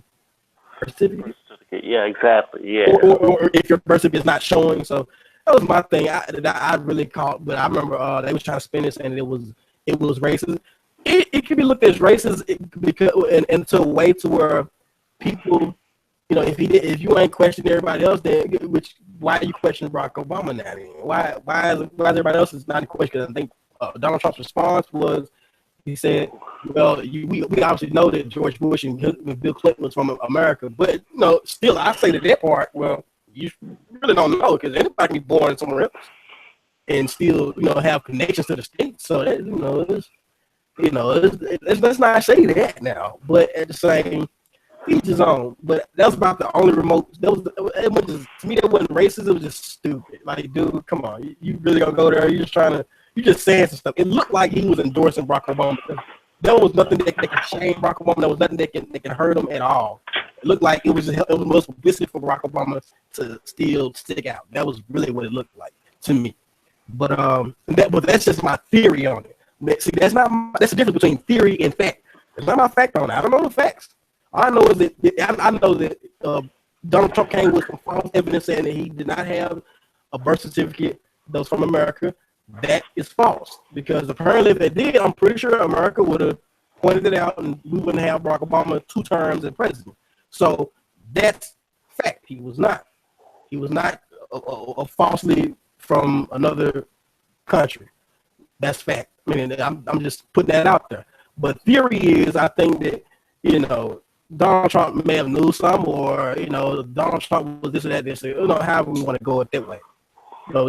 birth certificate. Yeah, exactly. Yeah. Or if your birth certificate is not showing, so. That was my thing. I really caught, but I remember they was trying to spin this, and it was racist. It could be looked at as racist because and to a way to where people, you know, if you ain't questioning everybody else, then why are you questioning Barack Obama now? Then? Why is everybody else is not in question? I think Donald Trump's response was he said, "Well, we obviously know that George Bush and Bill Clinton was from America, but you know, still I say that part. Well, you really don't know because anybody can be born somewhere else. and still, have connections to the state. So that, let's not say that now. But at the same, each his own. But that was about the only remote. To me, that wasn't racist. It was just stupid. Like, dude, come on, you really gonna go there? You just saying some stuff. It looked like he was endorsing Barack Obama. There was nothing that could shame Barack Obama. There was nothing that can hurt him at all. It looked like it was most publicity for Barack Obama to still stick out. That was really what it looked like to me. But that's just my theory on it. See, that's the difference between theory and fact. It's not my fact on it. I don't know the facts. All I know is that I know that Donald Trump came with some false evidence saying that he did not have a birth certificate that was from America. That is false, because apparently if it did, I'm pretty sure America would have pointed it out and we wouldn't have Barack Obama 2 terms as president. So that's fact. He was not a falsely from another country. That's fact. I mean, I'm just putting that out there. But theory is, I think that, Donald Trump may have knew some, or, Donald Trump was this or that, however we want to go it that way.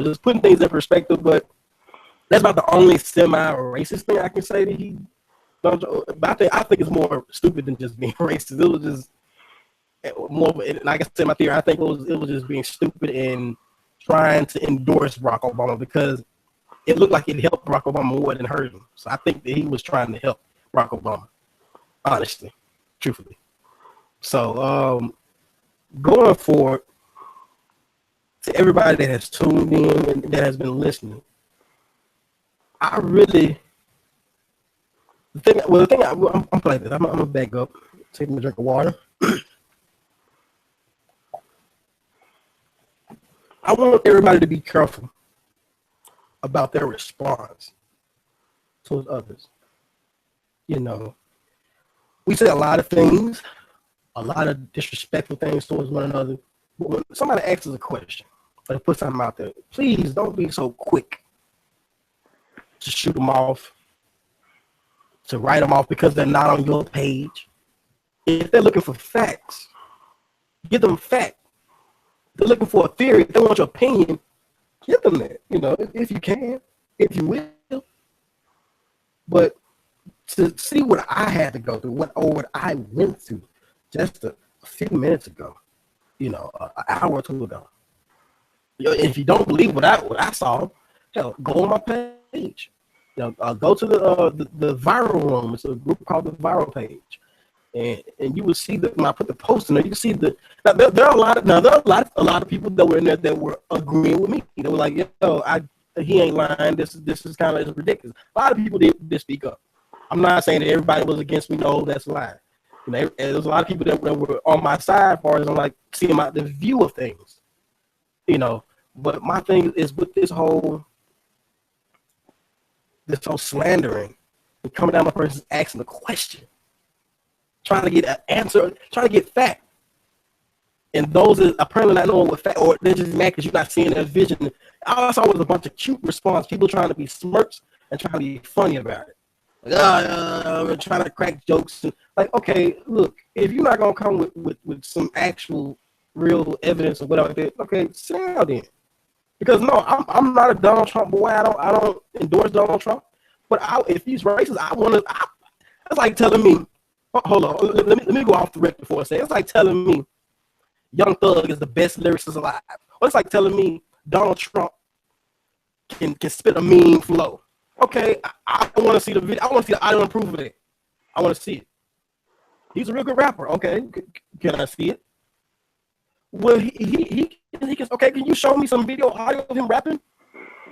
Just putting things in perspective. But that's about the only semi-racist thing I can say that he. But I think it's more stupid than just being racist. It was just more, like I said, my theory. I think it was just being stupid and trying to endorse Barack Obama, because it looked like it helped Barack Obama more than hurt him. So I think that he was trying to help Barack Obama, honestly, truthfully. So going forward, to everybody that has tuned in and that has been listening, I'm playing this. I'm gonna back up, take a drink of water. I want everybody to be careful about their response towards others. We say a lot of things, a lot of disrespectful things towards one another. But when somebody asks us a question or put something out there, please don't be so quick to shoot them off, to write them off because they're not on your page. If they're looking for facts, give them facts. If they're looking for a theory, if they want your opinion, give them that, if you can, if you will. But to see what I had to go through, what I went through just a few minutes ago, an hour or two ago. If you don't believe what I saw, hell, go on my page. Go to the viral room. It's a group called the Viral Page, and you will see that when I put the post in there, you can see there are a lot of people that were in there that were agreeing with me. They were like, he ain't lying. This is kind of ridiculous. A lot of people did speak up. I'm not saying that everybody was against me. No, that's lying. There's a lot of people that were on my side as far as I'm like seeing the view of things. But my thing is with this whole slandering and coming down my person asking a question, trying to get an answer, trying to get fact. And those are apparently not knowing what fact, or they're just mad because you're not seeing their vision. All I saw was a bunch of cute response, people trying to be smirks and trying to be funny about it. We're trying to crack jokes. And, okay, look, if you're not going to come with some actual real evidence or whatever, okay, sit down then. Because no, I'm not a Donald Trump boy. I don't endorse Donald Trump. But if he's racist, it's like telling me, hold on, let me go off the record for a second. It's like telling me Young Thug is the best lyricist alive. Or it's like telling me Donald Trump can spit a mean flow. Okay, I want to see the video. I want to see the audio and proof of it. I want to see it. He's a real good rapper. Okay, can I see it? Well, he can. Okay, can you show me some video audio of him rapping,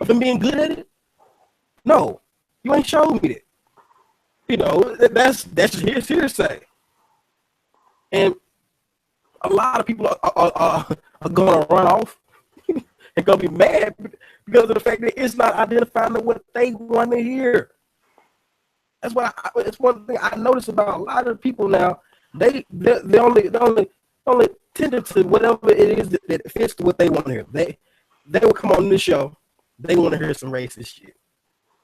of him being good at it? No, you ain't showed me that. That's just hearsay. And a lot of people are going to run off and going to be mad because of the fact that it's not identifying what they want to hear. That's what it's one thing I notice about a lot of people now. They only tend to whatever it is that fits what they want to hear. They will come on this show. They want to hear some racist shit.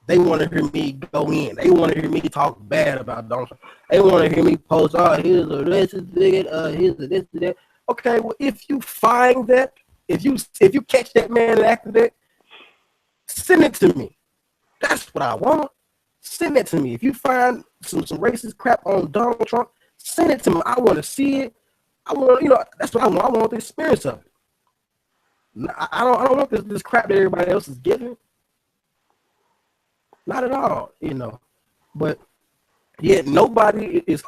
They want to hear me go in. They want to hear me talk bad about Donald Trump. They want to hear me post, here's a racist nigga, here's a this, that. Okay, well, if you find that, if you catch that man after that, Send it to me. That's what I want. Send it to me. If you find some racist crap on Donald Trump, send it to me. I want to see it. I want, that's what I want. I want the experience of it. I don't want this crap that everybody else is getting. Not at all, But yeah, nobody is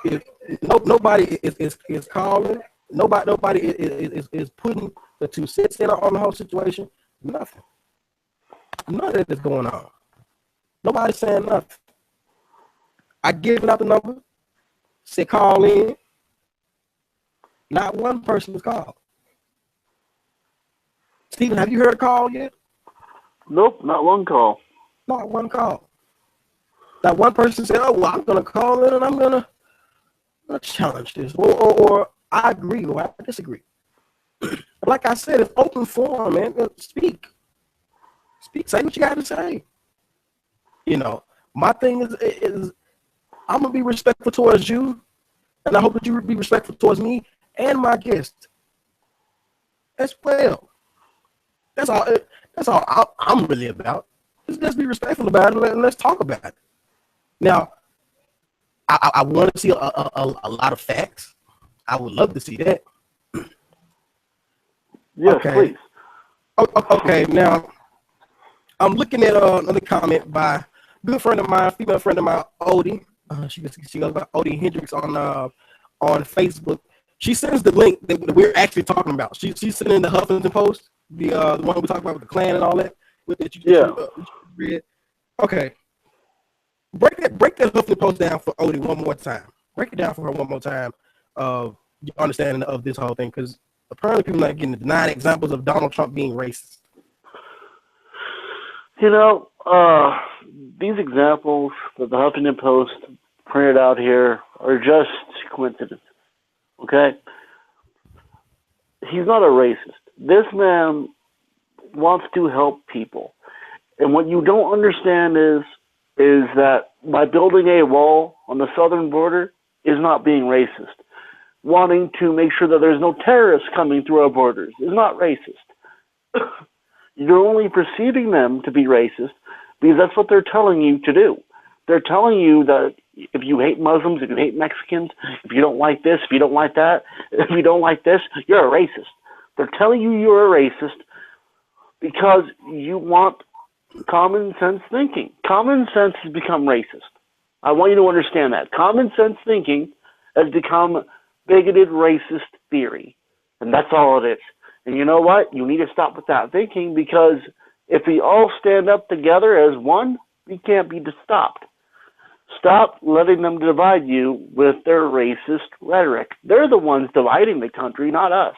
calling. Nobody is putting the 2 cents in on the whole situation. Nothing. None of that is going on. Nobody's saying nothing. I give out the number, say call in. Not one person is called. Steven, have you heard a call yet? Nope, not one call. Not one call. Not one person said, "Oh, well, I'm going to call in and I'm going to challenge this," or I agree or I disagree. Like I said, it's open forum, man. Speak. Say what you got to say. My thing is I'm going to be respectful towards you, and I hope that you be respectful towards me and my guest as well. That's all I'm really about. Let's be respectful about it and let's talk about it. Now, I want to see a lot of facts. I would love to see that. Yes, okay. Please. Okay, now I'm looking at another comment by a good friend of mine, female friend of mine, Odie. She goes by Odie Hendricks on Facebook. She sends the link that we're actually talking about. She's sending the Huffington Post, the one we talked about with the Klan and all that. You read. Okay. Break that Huffington Post down for Odie one more time. Break it down for her one more time of your understanding of this whole thing, because apparently people are not getting the 9 examples of Donald Trump being racist. These examples that the Huffington Post printed out here are just coincidence. Okay? He's not a racist. This man wants to help people. And what you don't understand is that by building a wall on the southern border is not being racist. Wanting to make sure that there's no terrorists coming through our borders is not racist. You're only perceiving them to be racist because that's what they're telling you to do. They're telling you that if you hate Muslims, if you hate Mexicans, if you don't like this, if you don't like that, if you don't like this, you're a racist. They're telling you you're a racist because you want common sense thinking. Common sense has become racist. I want you to understand that. Common sense thinking has become bigoted racist theory. And that's all it is. And you know what? You need to stop with that thinking, because if we all stand up together as one, we can't be stopped. Stop letting them divide you with their racist rhetoric. They're the ones dividing the country, not us.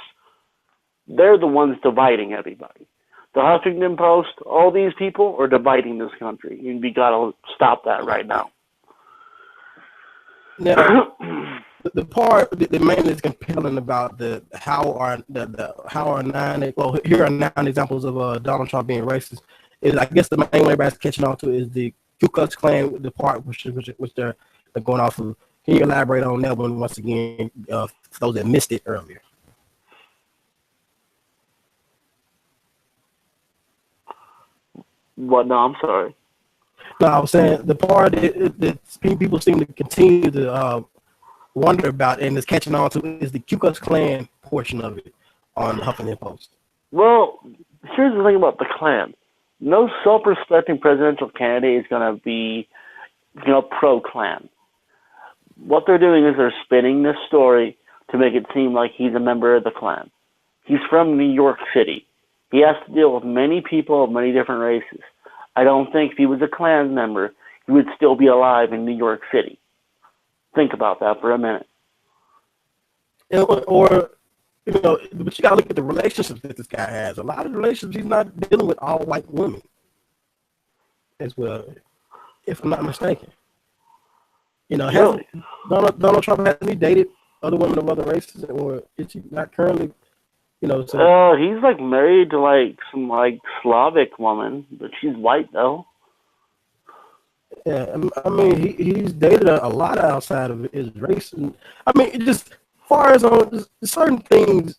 They're the ones dividing everybody. The Huffington Post, all these people are dividing this country. We got to stop that right now. Now, the part that mainly is compelling about here are 9 examples of Donald Trump being racist. Is, I guess, the main one everybody's catching on to is the Ku Klux Klan, the part which they're going off of. Can you elaborate on that one once again, for those that missed it earlier? What? No, I'm sorry. No, I was saying the part that people seem to continue to wonder about and is catching on to is the Ku Klux Klan portion of it on the Huffington Post. Well, here's the thing about the Klan. No self-respecting presidential candidate is going to be, pro-Klan. What they're doing is they're spinning this story to make it seem like he's a member of the Klan. He's from New York City. He has to deal with many people of many different races. I don't think if he was a Klan member, he would still be alive in New York City. Think about that for a minute. But you got to look at the relationships that this guy has. A lot of relationships, he's not dealing with all white women as well, if I'm not mistaken. Really? Donald Trump, hasn't he dated other women of other races, or is he not currently? He's married to some Slavic woman, but she's white though. Yeah, I mean he's dated a lot outside of his race, and I mean just as far as on certain things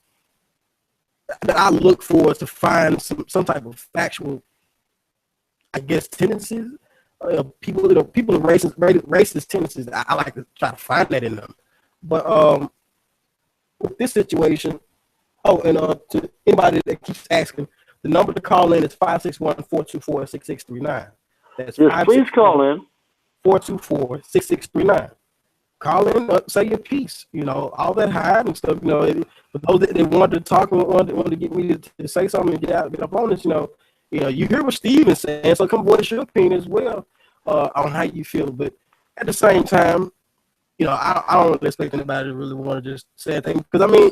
that I look for to find some type of factual I guess, tendencies. People, people of racist tendencies. I like to try to find that in them. But with this situation, to anybody that keeps asking, the number to call in is 561-424-6639. That's Yes, please call in. 424-6639. Call in, say your piece. All that hiding stuff. For those that wanted to talk and wanted to get me to say something and get up on this. You hear what Steven's saying, so come voice your opinion as well on how you feel. But at the same time, I don't expect anybody to really want to just say anything, because I mean,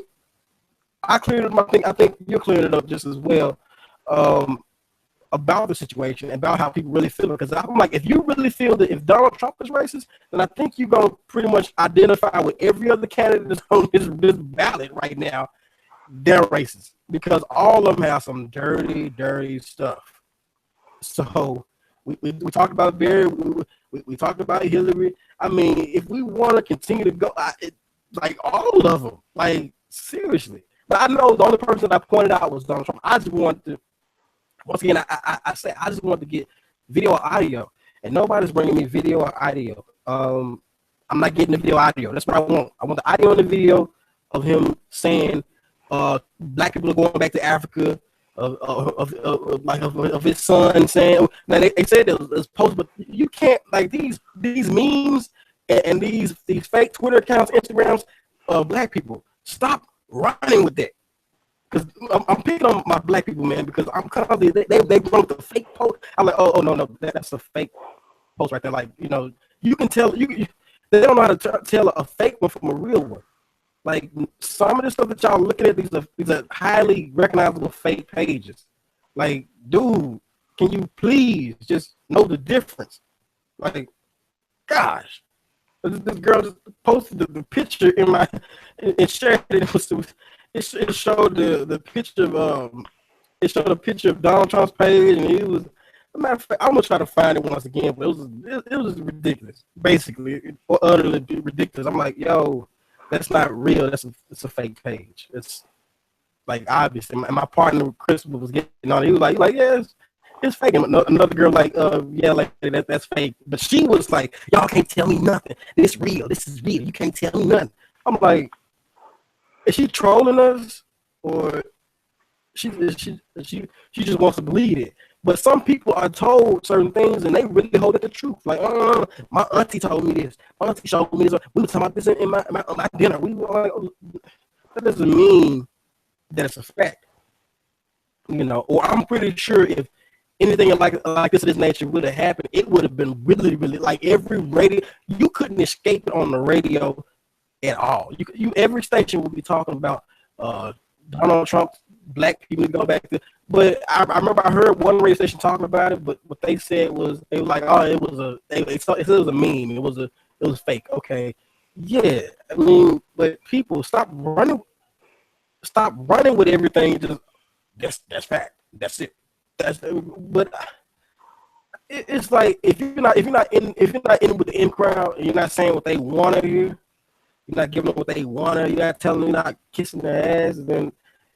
I cleared my thing. I think you're clearing it up just as well about the situation, about how people really feel. Because I'm like, if you really feel that if Donald Trump is racist, then I think you're gonna pretty much identify with every other candidate that's on this ballot right now. They're racist, because all of them have some dirty, dirty stuff. So we talked about Barry. We talked about Hillary. I mean, if we want to continue to go, like all of them, like seriously. But I know the only person that I pointed out was Donald Trump. I just want to, once again, I say I just want to get video or audio, and nobody's bringing me video or audio. I'm not getting the video audio. That's what I want. I want the audio and the video of him saying, "Black people are going back to Africa." Of his son saying, now they said it was post, but you can't, like, these memes and these fake Twitter accounts, Instagrams of Black people. Stop running with that, because I'm picking on my Black people, man, because I'm constantly they wrote the fake post. I'm like, oh no, that's a fake post right there. Like, you can tell they don't know how to tell a fake one from a real one. Like, some of the stuff that y'all looking at, these are highly recognizable fake pages. Like, dude, can you please just know the difference? Like, gosh, this girl just posted the picture in my and shared it. It showed the picture of it showed a picture of Donald Trump's page, and it was. As a matter of fact, I'm gonna try to find it once again, but it was ridiculous, basically, or utterly ridiculous. I'm like, yo. That's not real. It's a fake page. It's like, obviously. My partner Chris was getting on. He was like, yeah, it's fake. And another girl that's fake. But she was like, y'all can't tell me nothing. This real. This is real. You can't tell me nothing. I'm like, is she trolling us, or she just wants to believe it? But some people are told certain things and they really hold it the truth. Like, my auntie told me this. My auntie showed me this. We were talking about this in my dinner. We were like, that doesn't mean that it's a fact. Or I'm pretty sure if anything like this of this nature would have happened, it would have been really, really, like, every radio, you couldn't escape it on the radio at all. Every station would be talking about Donald Trump, Black people go back to. But I remember I heard one radio station talking about it, but what they said was, they were like, oh, it was a meme. It was fake. Okay, yeah. I mean, but people, stop running with everything. Just that's fact. That's it. But it's like, if you're not in with the in crowd, and you're not saying what they want to hear, you're not giving them what they want to, you're not telling them, you're not kissing their ass, then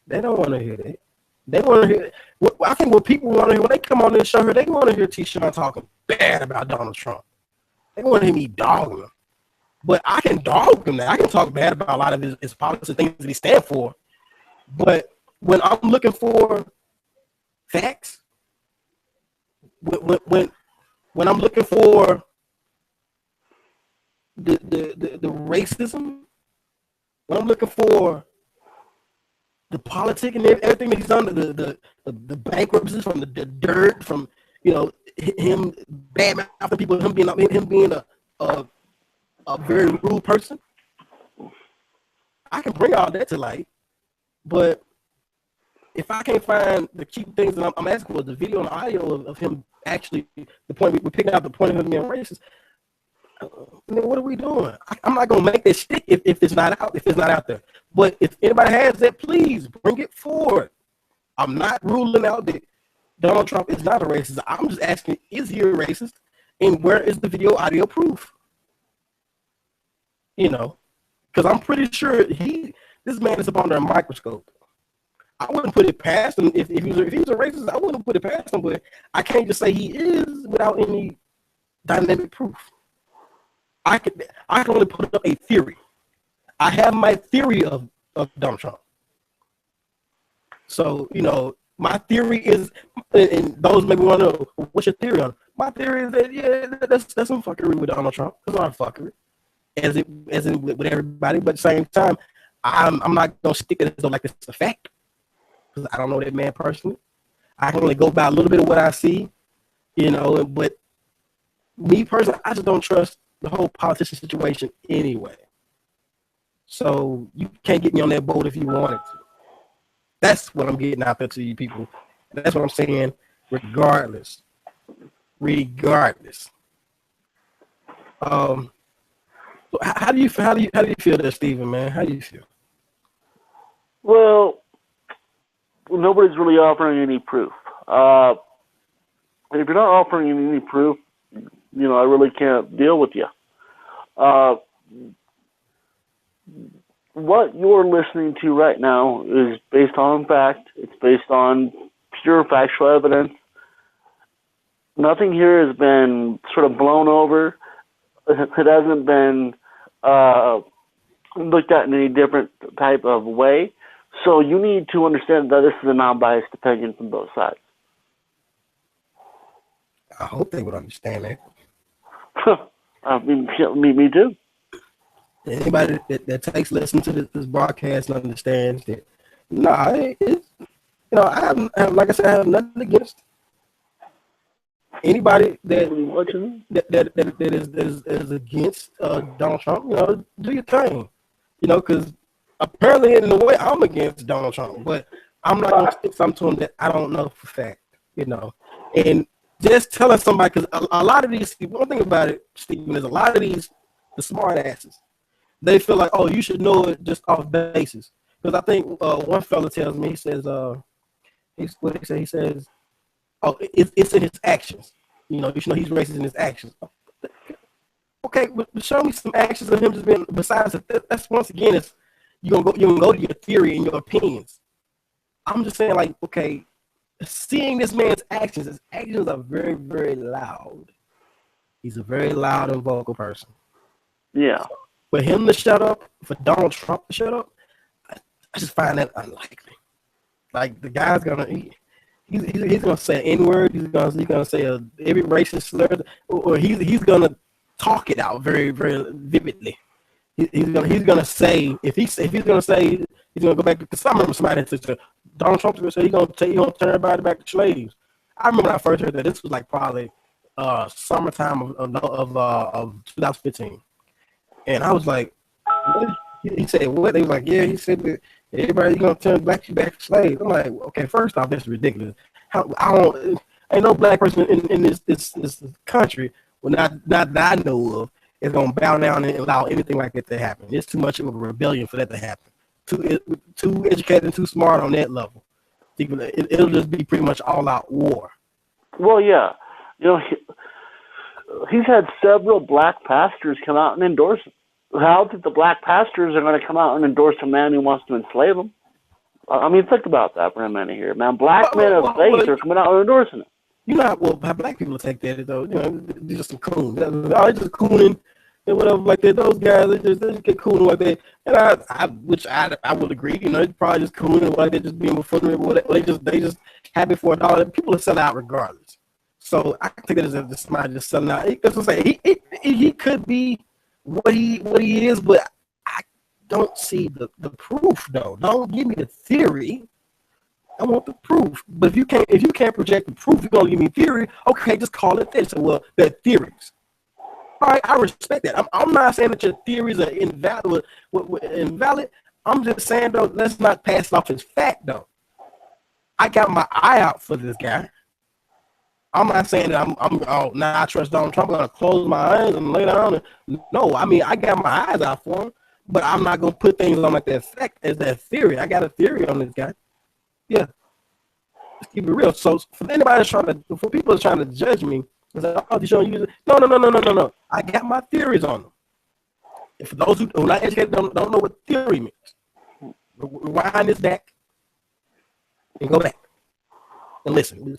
they don't want to hear that. They want to hear. I think what people want to hear when they come on this show here, they want to hear T-Sean talking bad about Donald Trump. They want to hear me dogging him. But I can dog him now. I can talk bad about a lot of his policies, things that he stands for. But when I'm looking for facts, when I'm looking for the racism, when I'm looking for the politic and everything that he's done, the bankruptcies, from the dirt, from him bad mouthing people, him being a very rude person, I can bring all that to light. But if I can't find the key things that I'm asking for, the video and the audio of him actually, the point we're picking out, the point of him being racist, then what are we doing? I'm not gonna make that stick if it's not out there. But if anybody has that, please bring it forward. I'm not ruling out that Donald Trump is not a racist. I'm just asking, is he a racist? And where is the video audio proof? Because I'm pretty sure this man is up under a microscope. I wouldn't put it past him if he was a racist. I wouldn't put it past him, but I can't just say he is without any dynamic proof. I can only put up a theory. I have my theory of Donald Trump. So, my theory is, and those maybe want to know, what's your theory on it? My theory is that, that's some fuckery with Donald Trump. That's not fuckery, as in with everybody. But at the same time, I'm not going to stick it as though like it's a fact, because I don't know that man personally. I can only go by a little bit of what I see, but me personally, I just don't trust the whole politician situation anyway. So you can't get me on that boat if you wanted to. That's what I'm getting out there to you people. That's what I'm saying. Regardless. So how do you feel there, Steven, man? How do you feel? Well, nobody's really offering any proof. If you're not offering any proof, I really can't deal with you. What you're listening to right now is based on fact. It's based on pure factual evidence. Nothing here has been sort of blown over. It hasn't been looked at in any different type of way. So you need to understand that this is a non-biased opinion from both sides. I hope they would understand that. Me too. Anybody that listen to this broadcast and understands that, I have, like I said, I have nothing against anybody that is against Donald Trump. Do your thing, because apparently in a way I'm against Donald Trump, but I'm not gonna stick something to him that I don't know for fact, and just telling somebody, because a lot of these people, one thing about it, Stephen, is a lot of the smart asses, they feel like, oh, you should know it just off basis. Because I think one fella tells me, he says, he says, oh, it's in his actions. You should know he's racist in his actions. Okay, but show me some actions of him just being, besides that's once again, it's you're gonna go to your theory and your opinions. I'm just saying, like, okay, seeing this man's actions, his actions are very, very loud. He's a very loud and vocal person. Yeah. So, for him to shut up, for Donald Trump to shut up, I just find that unlikely. Like, the guy's he's gonna say an N-word, he's gonna say every racist slur, or he's gonna talk it out very, very vividly. He's gonna say he's gonna go back, because I remember somebody said Donald Trump said he's gonna turn everybody back to slaves. I remember when I first heard that. This was like probably summertime of 2015. And I was like, what? He said, what? They was like, yeah, he said that everybody's going to turn back to slaves. I'm like, okay, first off, that's ridiculous. Ain't no black person in this country, well, not that I know of, is going to bow down and allow anything like that to happen. It's too much of a rebellion for that to happen. Too educated and too smart on that level. It'll just be pretty much all-out war. Well, yeah. He's had several black pastors come out and endorse him. How that the black pastors are going to come out and endorse a man who wants to enslave them? I mean, think about that for a minute here, man. Black men of faith are coming out and endorsing him. How black people take that, though. They're just some coons. They're just cooning and whatever like that. Those guys, they just get cooning like that. And I would agree. It's probably just cooning like they just being before them. They just happy for $1. People are selling out regardless. So I think that is somebody just selling out. Because I'm saying he could be what he is, but I don't see the proof though. Don't give me the theory. I want the proof. But if you can't project the proof, you're gonna give me theory. Okay, just call it this. So, well, they're theories. All right, I respect that. I'm not saying that your theories are invalid. I'm just saying though, let's not pass it off as fact though. I got my eye out for this guy. I'm not saying that I trust Donald Trump. I'm gonna close my eyes and lay down. No, I mean I got my eyes out for him, but I'm not gonna put things on like that fact as that theory. I got a theory on this guy. Yeah, let's keep it real. So for anybody for people that's trying to judge me, no. I got my theories on them. And for those who are not educated, don't know what theory means. Rewind this back. and go back and listen.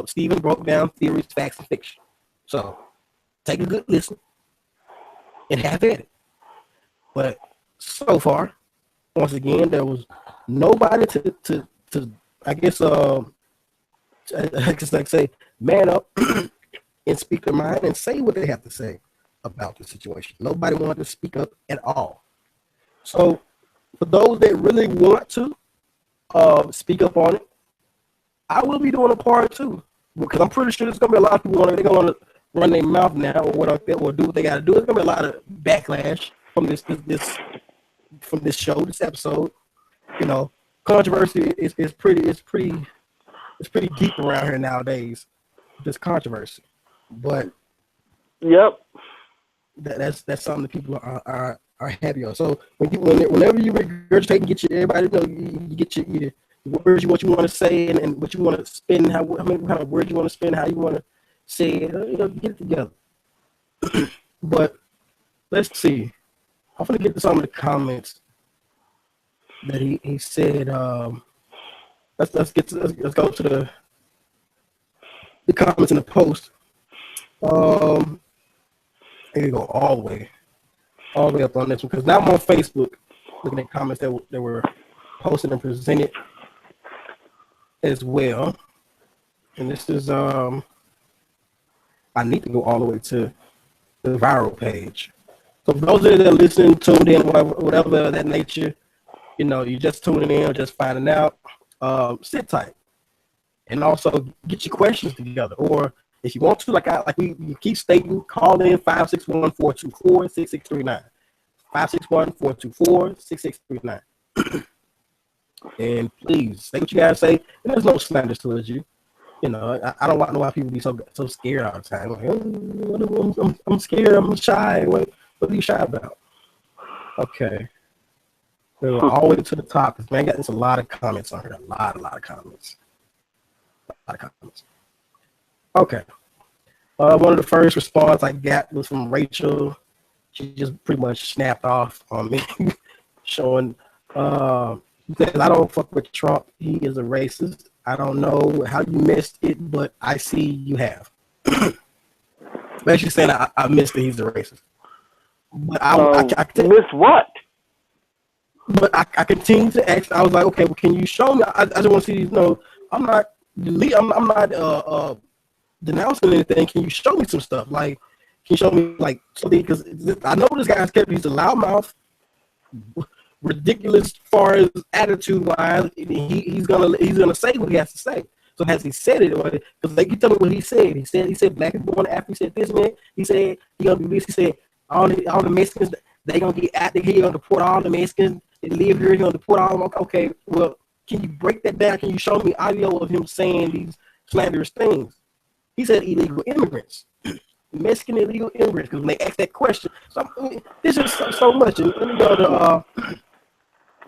Stephen broke down theories, facts, and fiction. So take a good listen and have at it. But so far, once again, there was nobody to I guess like say, man up and speak their mind and say what they have to say about the situation. Nobody wanted to speak up at all. So for those that really want to speak up on it, I will be doing a part two, because I'm pretty sure there's gonna be a lot of people they're gonna run their mouth now or whatever, or do what they gotta do. There's gonna be a lot of backlash from this show, this episode. You know, controversy is pretty deep around here nowadays. This controversy, but yep, that's something that people are happy on. So whenever you regurgitate and get everybody, you get your words, what you want to say, and what you want to spend, how many kind of words you want to spend, how you want to say it, get it together. But let's see. I'm gonna get to some of the comments that he said. Let's go to the comments in the post. Here you go, all the way up on this one, because now I'm on Facebook looking at comments that were posted and presented as well. And this is I need to go all the way to the viral page. So for those that are listening, tuned in, whatever of that nature, you're just tuning in or just finding out, sit tight. And also get your questions together. Or if you want to, like we keep stating, call in 561-424-6639. 561-424-6639. And please say what you gotta say. And there's no slander towards you. I don't want to know why people be so scared all the time. Like, I'm scared. I'm shy. What are you shy about? Okay. We were all the way to the top. Man, there's a lot of comments on here. A lot of comments. Okay. One of the first response I got was from Rachel. She just pretty much snapped off on me, showing she says, I don't fuck with Trump. He is a racist. I don't know how you missed it, but I see you have. Basically saying I missed that he's a racist. But I missed what? But I continue to ask. I was like, okay, well, can you show me? I just want to see. I'm not denouncing anything. Can you show me some stuff? Like, can you show me like something? Because I know this guy's kept. He's a loudmouth, ridiculous as far as attitude wise. He's gonna say what he has to say. So has he said it? Because they can tell me what he said. He said black people going after. He said this man. He said he gonna be this. He said all the Mexicans, they gonna get out there. He gonna deport all the Mexicans that live here. He gonna deport all of them. Okay, well, can you break that down? Can you show me audio of him saying these slanderous things? He said illegal immigrants, Mexican illegal immigrants. Because when they asked that question, so this is so much. And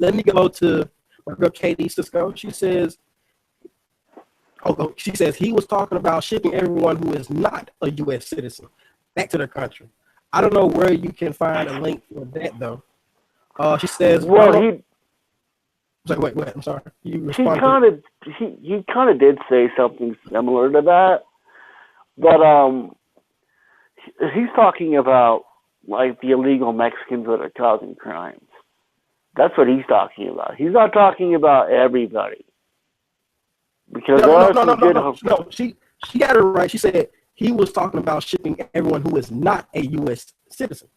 let me go to my girl Katie Cisco. She says he was talking about shipping everyone who is not a U.S. citizen back to their country. I don't know where you can find a link for that though. She says, well, wait. I'm sorry. You responded. He kind of did say something similar to that, but he's talking about like the illegal Mexicans that are causing crimes. That's what he's talking about. He's not talking about everybody. Because no. She got it right. She said he was talking about shipping everyone who is not a U.S. citizen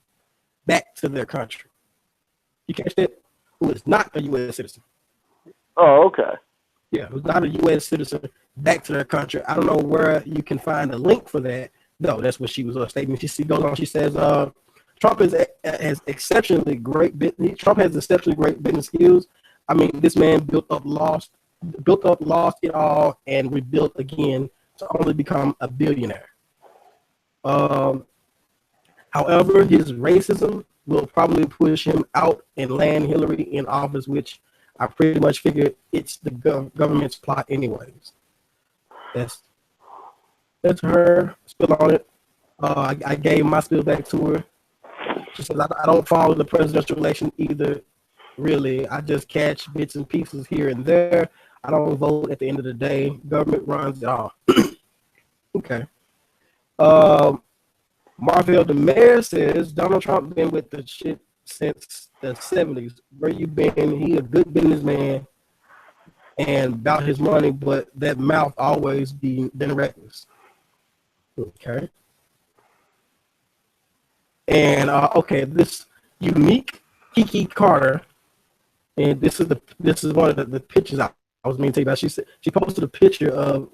back to their country. You catch that? Who is not a U.S. citizen. Oh, okay. Yeah, who's not a U.S. citizen back to their country. I don't know where you can find a link for that. No, that's what she was stating. She goes on. She says, Trump has exceptionally great business. Trump has exceptionally great business skills. I mean, this man built up, lost it all, and rebuilt again to only become a billionaire. However, his racism will probably push him out and land Hillary in office, which I pretty much figure it's the government's plot anyways. That's her spill on it. I gave my spill back to her. She says, I don't follow the presidential election either, really. I just catch bits and pieces here and there. I don't vote at the end of the day. Government runs it all. Okay. Marvell the mayor says Donald Trump been with the shit since the 70s. Where you been? He a good businessman and about his money, but that mouth always been reckless. Okay. And okay, this unique Kiki Carter, and this is one of the pictures I was meaning to tell you about. She said she posted a picture of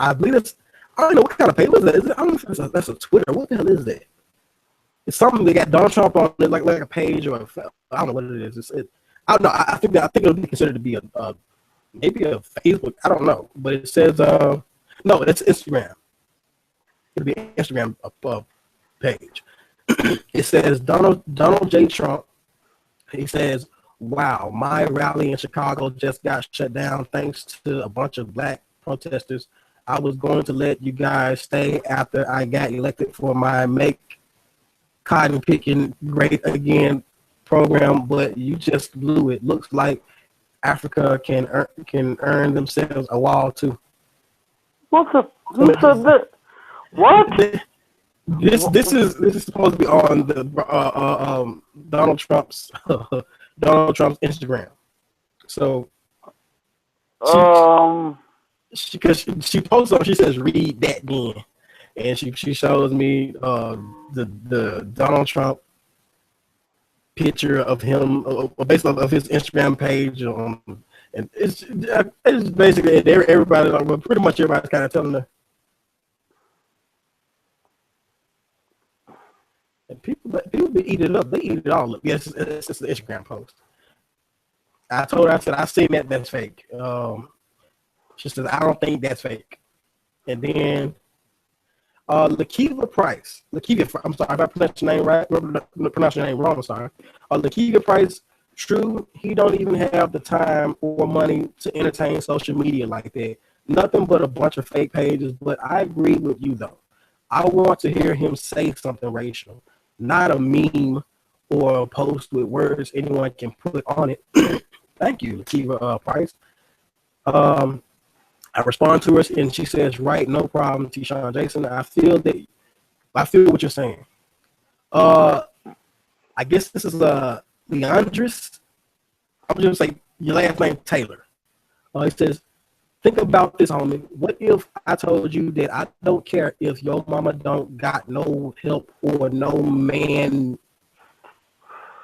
I believe it's, I don't know what kind of page was that. Is it, I don't know if that's a Twitter. What the hell is that? It's something that got Donald Trump on it, like a page or I don't know what it is. I don't know. I think it would be considered to be a maybe a Facebook. I don't know, but it says no, it's Instagram. It'll be an Instagram page. It says Donald J. Trump. He says, "Wow, my rally in Chicago just got shut down thanks to a bunch of black protesters. I was going to let you guys stay after I got elected for my Make Cotton Picking Great Again program, but you just blew it. Looks like Africa can earn themselves a wall too." Who said that? What? This is supposed to be on the Donald Trump's Instagram. So she posts on, she says read that then, and she shows me the Donald Trump picture of him, basically of his Instagram page, and it's basically everybody, well, pretty much everybody's kind of telling her. And people be eating it up. They eat it all up. Yes, it's just an Instagram post. I told her, I said, I seen that's fake. She says, I don't think that's fake. And then Lakiva Price. I'm sorry if I pronounced your name right. Pronounce your name wrong, I'm sorry. Lakiva Price, true, he don't even have the time or money to entertain social media like that. Nothing but a bunch of fake pages, but I agree with you, though. I want to hear him say something racial, not a meme or a post with words anyone can put on it. Thank you, Lakiva Price. I respond to her, and she says, right, no problem, T-Shawn Jason. I feel what you're saying. I guess this is Leandris. I'm just like your last name, Taylor. He says, think about this, homie. What if I told you that I don't care if your mama don't got no help or no man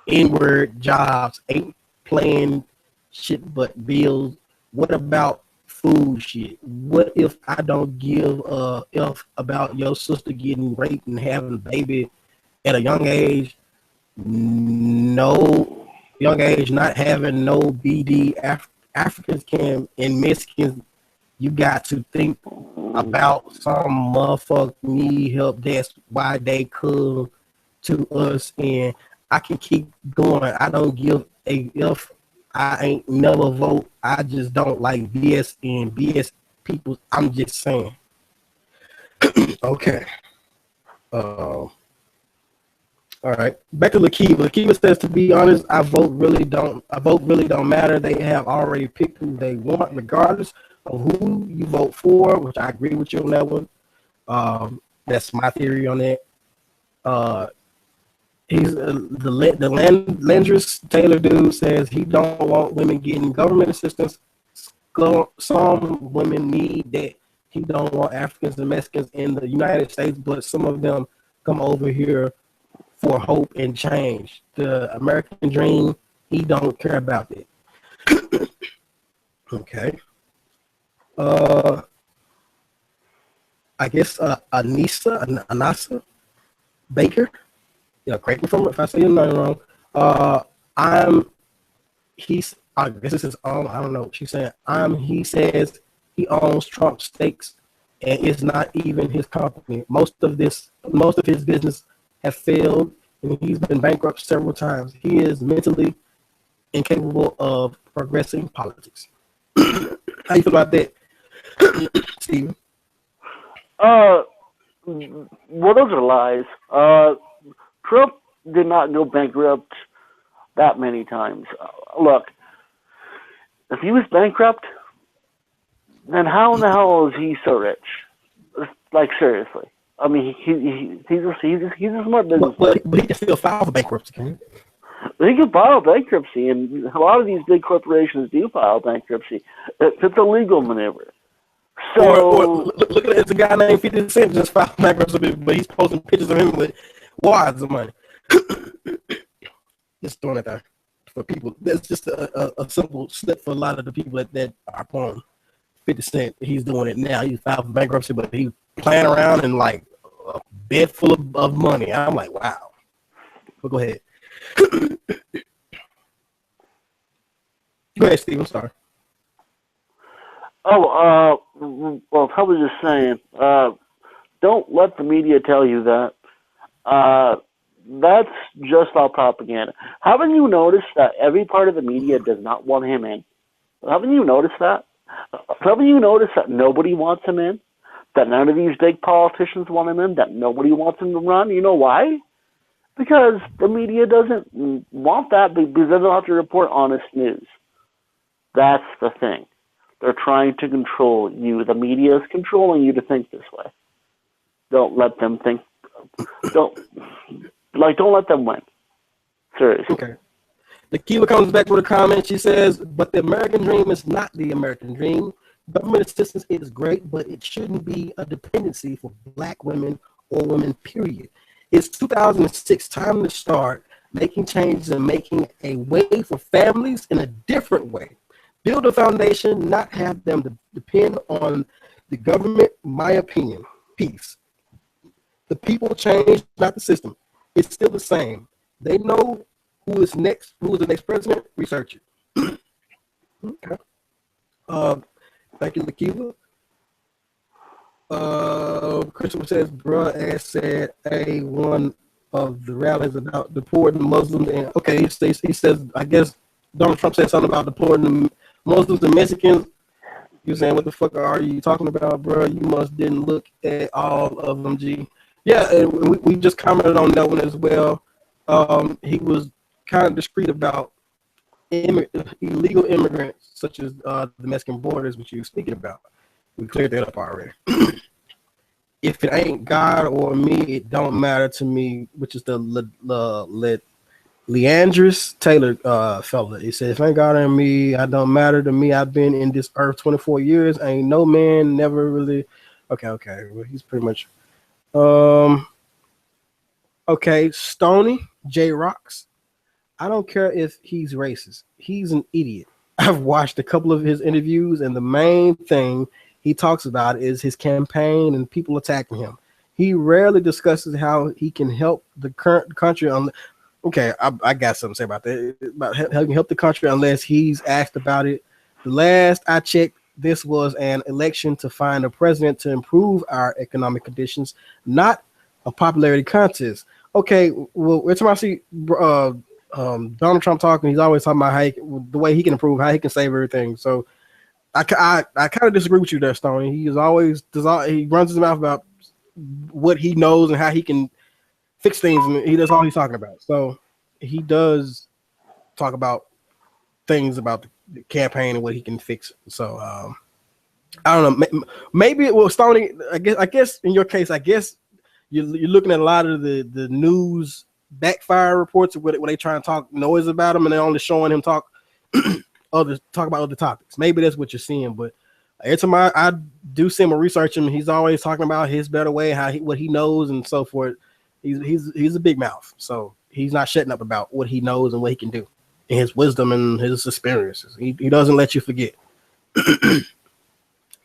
inward jobs, ain't playing shit but bills? What about food shit? What if I don't give a F about your sister getting raped and having a baby at a young age? No young age, not having no BD. Africans can and Mexicans, you got to think about some motherfucker need help. That's why they come to us, and I can keep going. I don't give a F. I ain't never vote. I just don't like BS and BS people. I'm just saying. Okay. All right. Back to Lakiva. Lakiva says, to be honest, I vote really don't matter. They have already picked who they want, regardless of who you vote for, which I agree with you on that one. That's my theory on that. He's the Landris Taylor dude says he don't want women getting government assistance. Some women need that. He don't want Africans and Mexicans in the United States, but some of them come over here for hope and change. The American dream, he don't care about that. Okay. I guess Anasa Baker. Yeah, correct me if I say your name wrong. I guess this is I don't know. She's saying he says he owns Trump stakes and it's not even his company. Most of his business have failed and he's been bankrupt several times. He is mentally incapable of progressing politics. How you feel about that, Steven? Well, those are lies. Trump did not go bankrupt that many times. Look, If he was bankrupt, then how in the hell is he so rich? Like, seriously. I mean, he's a smart businessman. But he can still file for bankruptcy, can he? He can file bankruptcy, and a lot of these big corporations do file bankruptcy. It's a legal maneuver. So, or look at it, it's a guy named 50 Cent just filed bankruptcy, but he's posting pictures of him with wads of money. Just throwing it there for people. That's just a simple step for a lot of the people that are upon 50 Cent. He's doing it now. He filed for bankruptcy, but he's playing around in like a bed full of money. I'm like, wow. But go ahead. Go ahead, Steve. I'm sorry. well, I was just saying, don't let the media tell you that. That's just all propaganda. Haven't you noticed that every part of the media does not want him in? Haven't you noticed that? Haven't you noticed that nobody wants him in? That none of these big politicians want him in? That nobody wants him to run? You know why? Because the media doesn't want that, because they don't have to report honest news. That's the thing. They're trying to control you. The media is controlling you to think this way. Don't let them think. Don't let them win. Seriously. Okay. Lakeela comes back with a comment. She says, but the American dream is not the American dream. Government assistance is great, but it shouldn't be a dependency for Black women or women, period. It's 2006, time to start making changes and making a way for families in a different way. Build a foundation, not have them depend on the government, my opinion. Peace. The people change, not the system. It's still the same. They know who is the next president. Research it. Okay. Thank you, Lakeela. Christopher says, bruh, as said, one of the rallies about deporting Muslims. And okay, he says, I guess Donald Trump said something about deporting the Muslims and Mexicans. You're saying, what the fuck are you talking about, bro? You must didn't look at all of them, G. Yeah, and we just commented on that one as well. He was kind of discreet about illegal immigrants, such as the Mexican borders, which you were speaking about. We cleared that up already. If it ain't God or me, it don't matter to me, which is the Leandris Taylor fella. He said, if ain't God or me, I don't matter to me. I've been in this earth 24 years. Ain't no man never really. Okay. Well, he's pretty much. Okay, Stony J Rocks. I don't care if he's racist. He's an idiot. I've watched a couple of his interviews, and the main thing he talks about is his campaign and people attacking him. He rarely discusses how he can help the current country. Okay, I got something to say about that. About helping help the country unless he's asked about it. The last I checked, this was an election to find a president to improve our economic conditions, not a popularity contest. Okay, well, every time I see Donald Trump talking, he's always talking about the way he can improve, how he can save everything. So I kind of disagree with you there, Stoney. He runs his mouth about what he knows and how he can fix things, and that's all he's talking about. So he does talk about things about the campaign and what he can fix. So I don't know. Maybe it will, Stoney. I guess in your case, I guess you're looking at a lot of the news backfire reports where they try and talk noise about him, and they're only showing him talk about other topics. Maybe that's what you're seeing. But every time I do see him or research him, he's always talking about his better way, what he knows, and so forth. He's a big mouth, so he's not shutting up about what he knows and what he can do, and his wisdom and his experiences. He doesn't let you forget.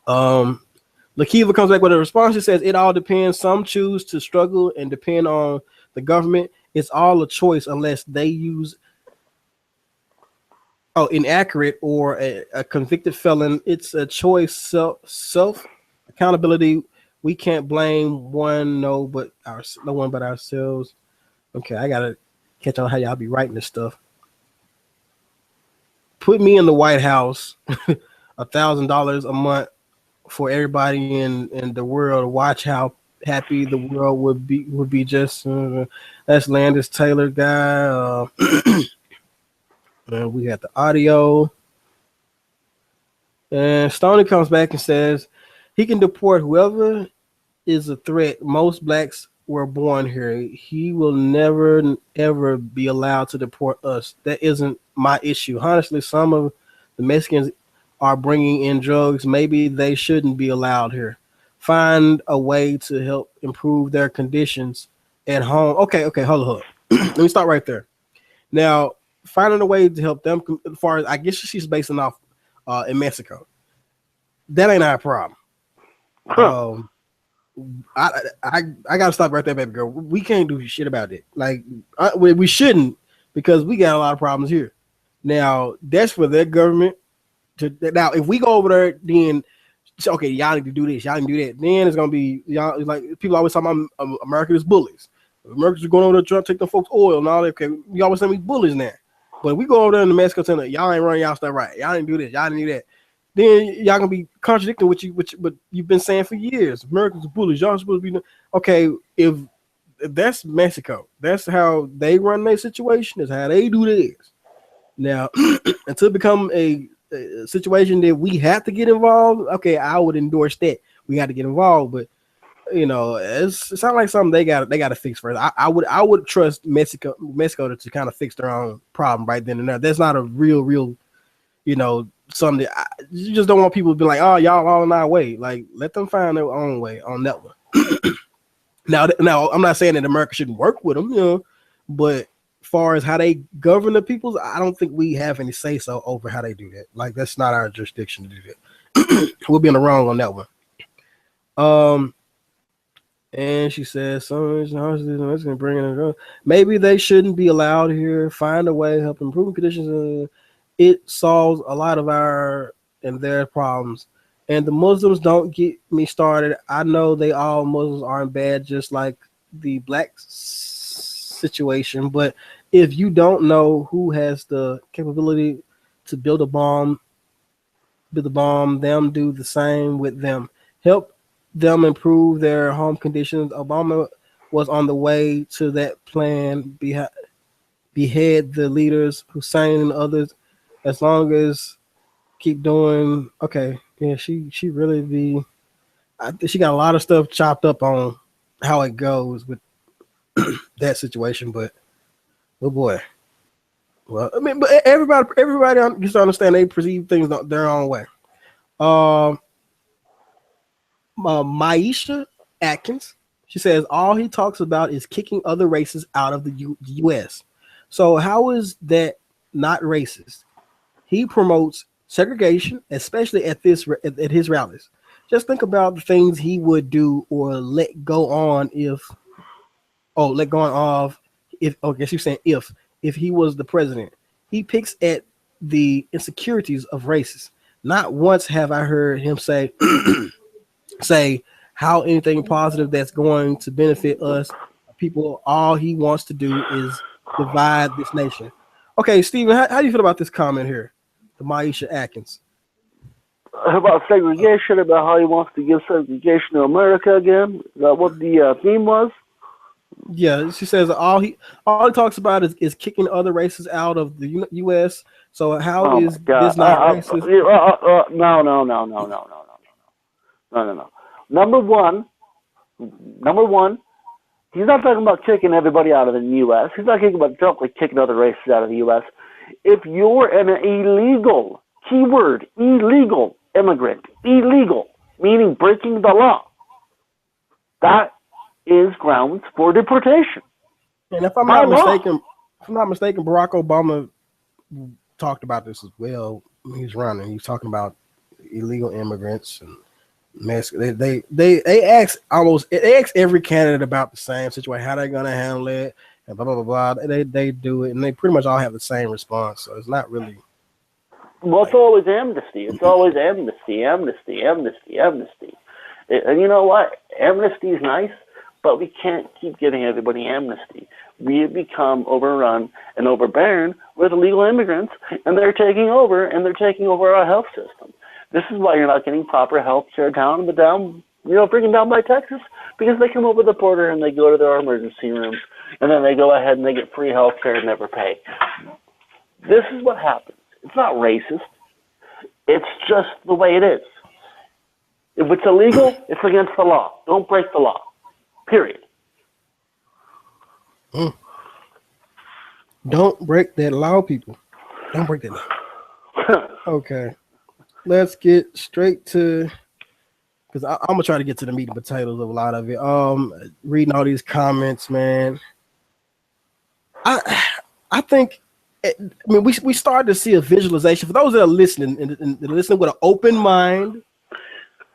Lakiva comes back with a response. She says, it all depends. Some choose to struggle and depend on the government. It's all a choice unless they use inaccurate or a convicted felon. It's a choice. Self accountability. We can't blame no one but ourselves. Okay, I gotta catch on how y'all be writing this stuff. Put me in the White House, $1,000 a month for everybody in the world. Watch how happy the world would be. Just that's Landis Taylor guy. And we got the audio. And Stoney comes back and says he can deport whoever is a threat. Most blacks were born here. He will never ever be allowed to deport us. That isn't my issue. Honestly, some of the Mexicans are bringing in drugs. Maybe they shouldn't be allowed here. Find a way to help improve their conditions at home. Okay, hold up. Let me start right there. Now, finding a way to help them, as far as I guess she's basing off in Mexico. That ain't our problem. Huh. I gotta stop right there, baby girl. We can't do shit about it. Like we shouldn't because we got a lot of problems here. Now that's for their government to. Now if we go over there, then okay, y'all need to do this, y'all need to do that. Then it's gonna be y'all like people always talk about America is bullies. Americans are going over there trying to take them folks oil and all that. Okay, you always say we bullies now. But we go over there in the Mexico Center, y'all ain't running y'all stuff right. Y'all didn't do this, y'all didn't do that. Then y'all gonna be contradicting what you've been saying for years. Americans are bullies. Y'all supposed to be okay. If that's Mexico, that's how they run their situation. That's how they do this. Now, until it become a situation that we have to get involved, okay, I would endorse that. We got to get involved, but it sounds like something they got to fix first. I would trust Mexico to kind of fix their own problem right then and there. That's not a real something that you just don't want people to be like, oh, y'all all in our way. Like, let them find their own way on that one. Now, I'm not saying that America shouldn't work with them, but far as how they govern the peoples, I don't think we have any say so over how they do that. Like, that's not our jurisdiction to do that. We'll be in the wrong on that one. And she says, "So bring in maybe they shouldn't be allowed here. Find a way to help improve conditions. It solves a lot of our and their problems. And the Muslims don't get me started. I know they all Muslims aren't bad, just like the black situation. But if you don't know who has the capability to build a bomb, them do the same with them. Help them improve their home conditions. Obama was on the way to that plan. Behead the leaders, Hussein and others. As long as keep doing okay, yeah, she really I think she got a lot of stuff chopped up on how it goes with that situation, but oh boy. Well, I mean, but everybody gets to understand they perceive things their own way. Maisha Atkins, she says all he talks about is kicking other races out of the U.S. So how is that not racist? He promotes segregation, especially at his rallies. Just think about the things he would do or let go on I guess you're saying if he was the president. He picks at the insecurities of races. Not once have I heard him say how anything positive that's going to benefit us people. All he wants to do is divide this nation. Okay, Steven, how do you feel about this comment here? Maisha Atkins. About segregation, about how he wants to give segregation to America again. Is that what the theme was? Yeah, she says all he talks about is kicking other races out of the U.S. So how is this not racist? No. Number one, he's not talking about kicking everybody out of the U.S. He's not talking about kicking other races out of the U.S. If you're an illegal, keyword, illegal immigrant, illegal, meaning breaking the law, that is grounds for deportation. And if I'm not mistaken, Barack Obama talked about this as well. He's running. He's talking about illegal immigrants and they ask every candidate about the same situation, how they're gonna handle it, and blah blah blah blah. They do it, and they pretty much all have the same response. So it's not really. Well, it's always amnesty. It's always amnesty. And you know what? Amnesty is nice, but we can't keep giving everybody amnesty. We have become overrun and overbearing with illegal immigrants, and they're taking over our health system. This is why you're not getting proper health care bringing down by Texas, because they come over the border and they go to their emergency rooms, and then they go ahead and they get free health care and never pay. This is what happens. It's not racist. It's just the way it is. If it's illegal, it's against the law. Don't break the law. Period. Don't break that law, people. Don't break that law. Okay. Let's get straight to, because I'm gonna try to get to the meat and potatoes of a lot of it. Reading all these comments, man. I think, I mean, we started to see a visualization for those that are listening and listening with an open mind.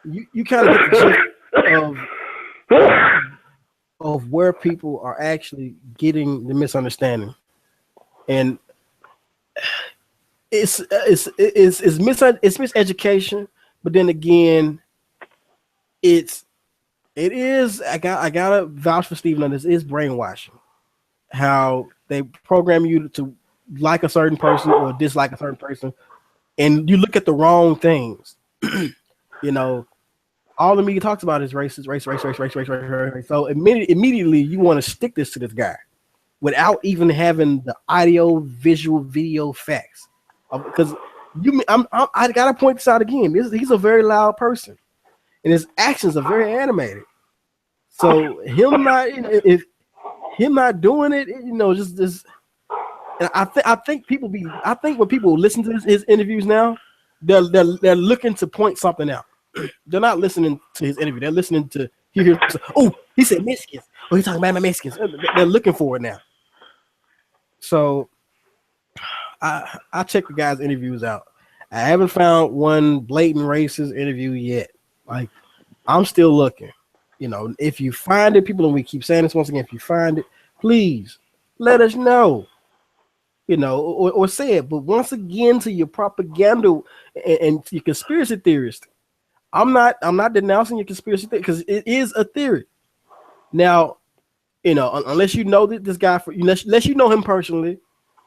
You kind of get the gist of where people are actually getting the misunderstanding, and it's miseducation, but then again, it is. I gotta vouch for Stephen on this. Is brainwashing. How they program you to like a certain person or dislike a certain person, and you look at the wrong things. You know, all the media talks about is race. So immediately you want to stick this to this guy without even having the audio, visual, video facts. Because I gotta point this out again. He's a very loud person, and his actions are very animated. So him not doing it, you know, just and I think when people listen to his interviews now, they're looking to point something out. They're not listening to his interview. They're listening to hear. Oh, he said Mexicans. Oh, he's talking about my Mexicans. They're looking for it now. So I check the guy's interviews out. I haven't found one blatant racist interview yet. Like, I'm still looking. You know, if you find it, people, and we keep saying this once again, if you find it, please let us know. You know, or say it. But once again, to your propaganda and your conspiracy theorists, I'm not denouncing your conspiracy theory because it is a theory. Now, you know, unless you know this guy unless you know him personally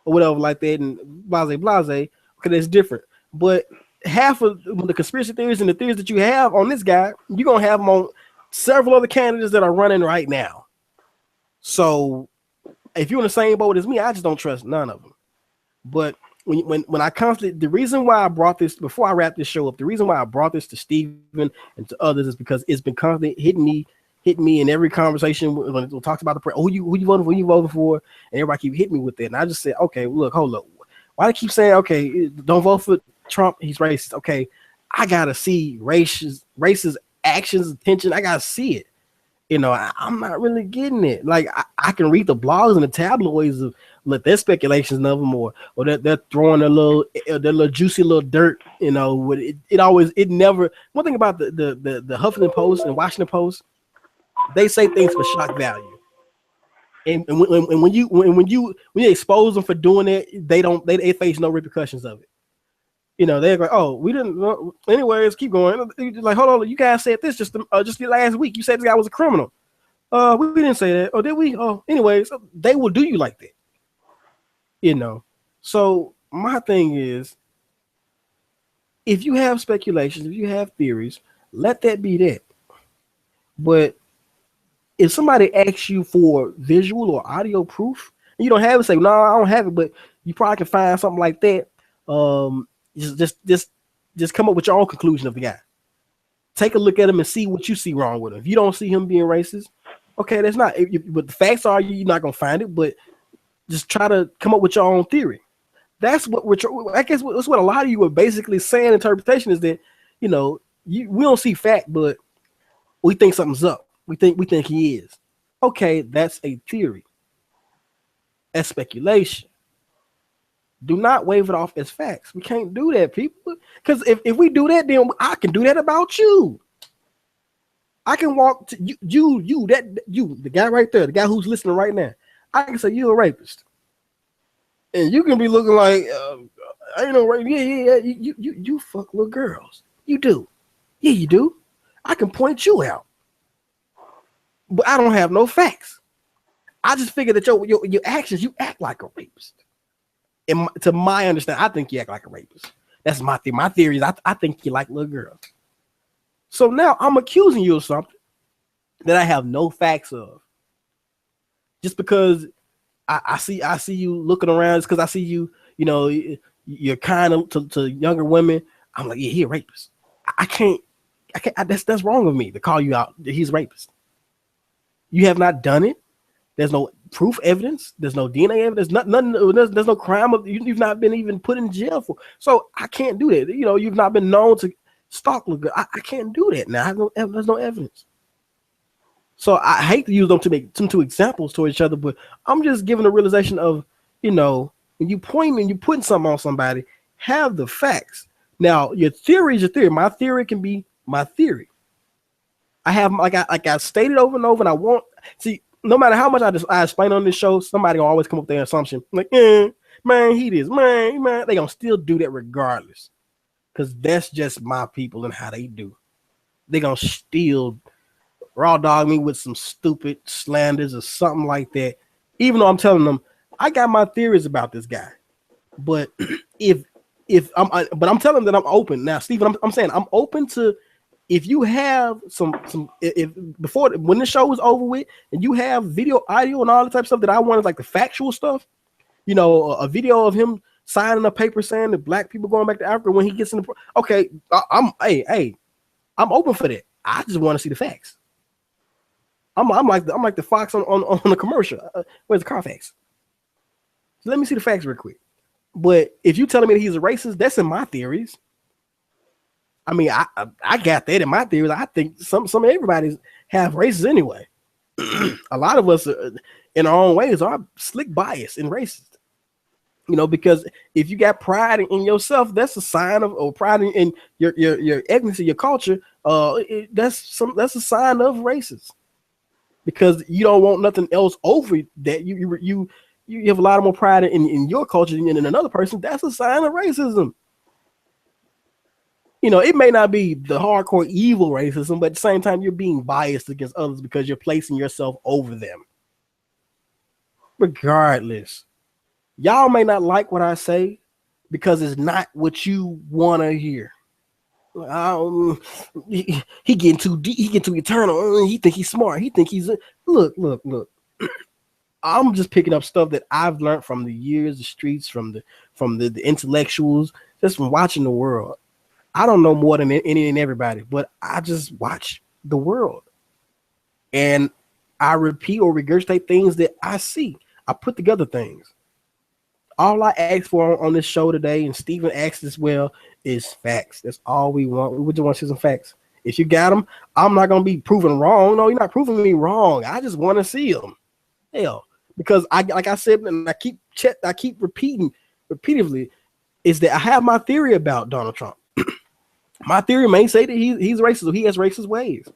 or whatever like that, and blase, okay, that's different. But half of the conspiracy theories and the theories that you have on this guy, you're gonna have them on several other candidates that are running right now. So if you're in the same boat as me, I just don't trust none of them. But when I constantly, the reason why I brought this, before I wrap this show up, the reason why I brought this to Steven and to others is because it's been constantly hitting me in every conversation when it talks about the prayer. Who you voting for, and everybody keep hitting me with that. And I just said, okay, look, hold up. Why they keep saying, okay, don't vote for Trump, he's racist. Okay, I gotta see racist actions, attention. I gotta see it. You know, I'm not really getting it. Like, I can read the blogs and the tabloids of their speculations of them, or they're throwing their little juicy little dirt. You know, with it never. One thing about the Huffington Post and Washington Post, they say things for shock value. And when you expose them for doing it, they face no repercussions of it. You know, they're like, oh, we didn't. Anyways, keep going. Like, hold on, you guys said this just last week. You said this guy was a criminal. We didn't say that. Oh, did we? Oh, anyways, they will do you like that. You know. So my thing is, if you have speculations, if you have theories, let that be that. But if somebody asks you for visual or audio proof, and you don't have it, say, no, I don't have it, but you probably can find something like that. Just come up with your own conclusion of the guy. Take a look at him and see what you see wrong with him. If you don't see him being racist, okay, that's not. But the facts are you're not gonna find it. But just try to come up with your own theory. That's what I guess that's what a lot of you are basically saying. Interpretation is that, you know, we don't see fact, but we think something's up. We think he is. Okay, that's a theory. That's speculation. Do not wave it off as facts. We can't do that, people. Because if we do that, then I can do that about you. I can walk to you, the guy right there, the guy who's listening right now. I can say you're a rapist, and you can be looking like, I know, right? Yeah. You fuck little girls. You do. Yeah, you do. I can point you out, but I don't have no facts. I just figure that your actions, you act like a rapist. And to my understanding, I think you act like a rapist. That's my theory. My theory is I think you like little girls. So now I'm accusing you of something that I have no facts of. Just because I see you looking around, it's because I see you, you know, you're kind of to younger women. I'm like, yeah, he a rapist. I can't. That's wrong of me to call you out. He's a rapist. You have not done it. There's no proof evidence. There's no DNA evidence. Nothing. There's no crime. You've not been even put in jail for. So I can't do that. You've not been known to stalk look good. I can't do that now. There's no evidence. So I hate to use them to make some two examples to each other, but I'm just giving a realization of, when you point and you putting something on somebody, have the facts. Now, your theory is your theory. My theory can be my theory. I have, like I stated over and over, and I won't see. No matter how much I explain on this show, somebody gonna always come up with their assumption. Like, man, he this, man. They gonna still do that regardless, because that's just my people and how they do. They gonna still raw dog me with some stupid slanders or something like that. Even though I'm telling them I got my theories about this guy, but I'm telling them that I'm open now, Stephen. I'm saying I'm open to. If you have if before when the show is over with and you have video, audio, and all the type of stuff that I wanted, like the factual stuff, a video of him signing a paper saying that black people going back to Africa when he gets in the okay, I'm open for that. I just want to see the facts. I'm like the fox on the commercial. Where's the Carfax? So let me see the facts real quick. But if you telling me that he's a racist, that's in my theories. I mean, I got that in my theories. I think some everybody's have races anyway. A lot of us, in our own ways, are slick biased and racist. Because if you got pride in yourself, that's a sign of, or pride in your ethnicity, your culture. That's a sign of racist. Because you don't want nothing else over that. You have a lot more pride in your culture than in another person. That's a sign of racism. It may not be the hardcore evil racism, but at the same time, you're being biased against others because you're placing yourself over them. Regardless, y'all may not like what I say because it's not what you want to hear. He getting too deep. He getting too eternal. He think he's smart. He think he's look. I'm just picking up stuff that I've learned from the years, the streets, from the intellectuals, just from watching the world. I don't know more than any and everybody, but I just watch the world. And I repeat or regurgitate things that I see. I put together things. All I ask for on this show today, and Stephen asked as well, is facts. That's all we want. We just want to see some facts. If you got them, I'm not going to be proven wrong. No, you're not proving me wrong. I just want to see them. Hell, because like I said, and I keep repeating repeatedly, is that I have my theory about Donald Trump. My theory may say that he's racist or he has racist ways,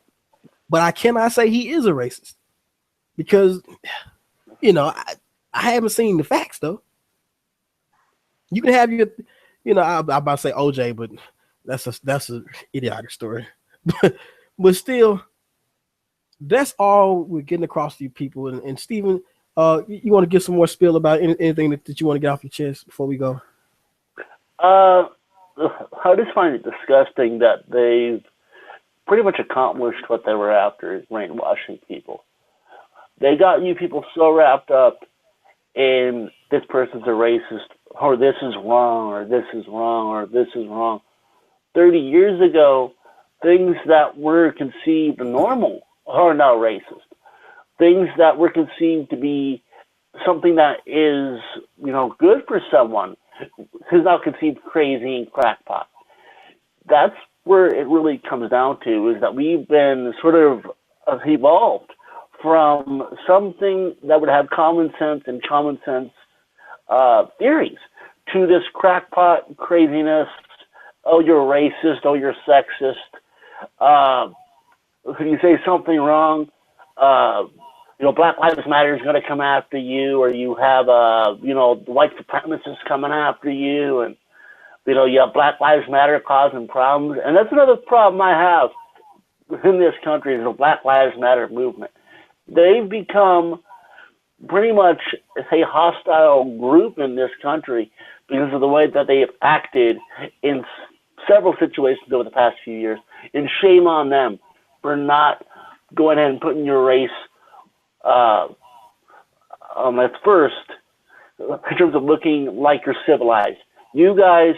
but I cannot say he is a racist because, I haven't seen the facts though. You can have your, I'm about to say OJ, but that's a idiotic story. but still, that's all we're getting across to you people. And Stephen, you want to give some more spiel about anything that you want to get off your chest before we go? I just find it disgusting that they've pretty much accomplished what they were after, is brainwashing people. They got you people so wrapped up in this person's a racist, or this is wrong, or this is wrong, or this is wrong. 30 years ago, things that were conceived normal are now racist. Things that were conceived to be something that is, good for someone who's now conceived crazy and crackpot. That's where it really comes down to, is that we've been sort of evolved from something that would have common sense and common sense theories to this crackpot craziness. Oh, you're racist. Oh, you're sexist. If you say something wrong, Black Lives Matter is going to come after you, or you have, the white supremacists coming after you, and, you have Black Lives Matter causing problems. And that's another problem I have in this country, is the Black Lives Matter movement. They've become pretty much a hostile group in this country because of the way that they have acted in several situations over the past few years. And shame on them for not going ahead and putting your race at first, in terms of looking like you're civilized. You guys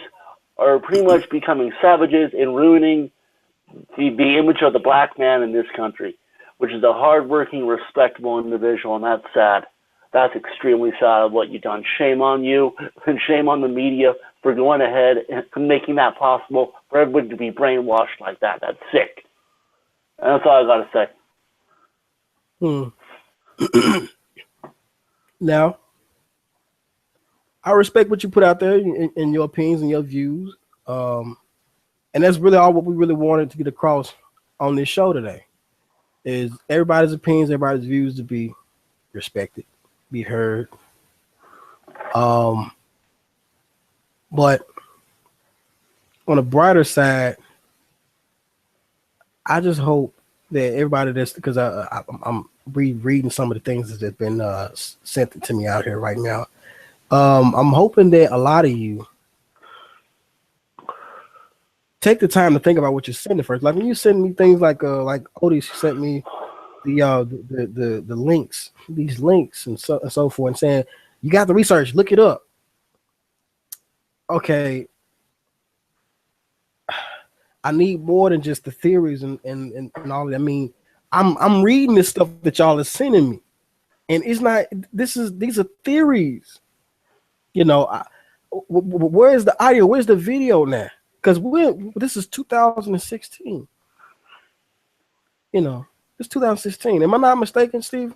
are pretty much becoming savages and ruining the image of the black man in this country, which is a hardworking, respectable individual, and that's sad. That's extremely sad of what you've done. Shame on you, and shame on the media for going ahead and making that possible for everybody to be brainwashed like that. That's sick. And that's all I got to say. Now, I respect what you put out there in your opinions and your views. And that's really all what we really wanted to get across on this show today is everybody's opinions, everybody's views to be respected, be heard. But on a brighter side, I just hope that everybody that's because I'm rereading some of the things that's been sent to me out here right now. I'm hoping that a lot of you take the time to think about what you're sending first. Like when you send me things like Otis sent me the links, these links and so forth, and saying you got the research, look it up. Okay, I need more than just the theories and all that. I mean, I'm reading this stuff that y'all are sending me, and it's not. These are theories. You know, where's the audio? Where's the video now? Because this is 2016. You know, it's 2016. Am I not mistaken, Steve?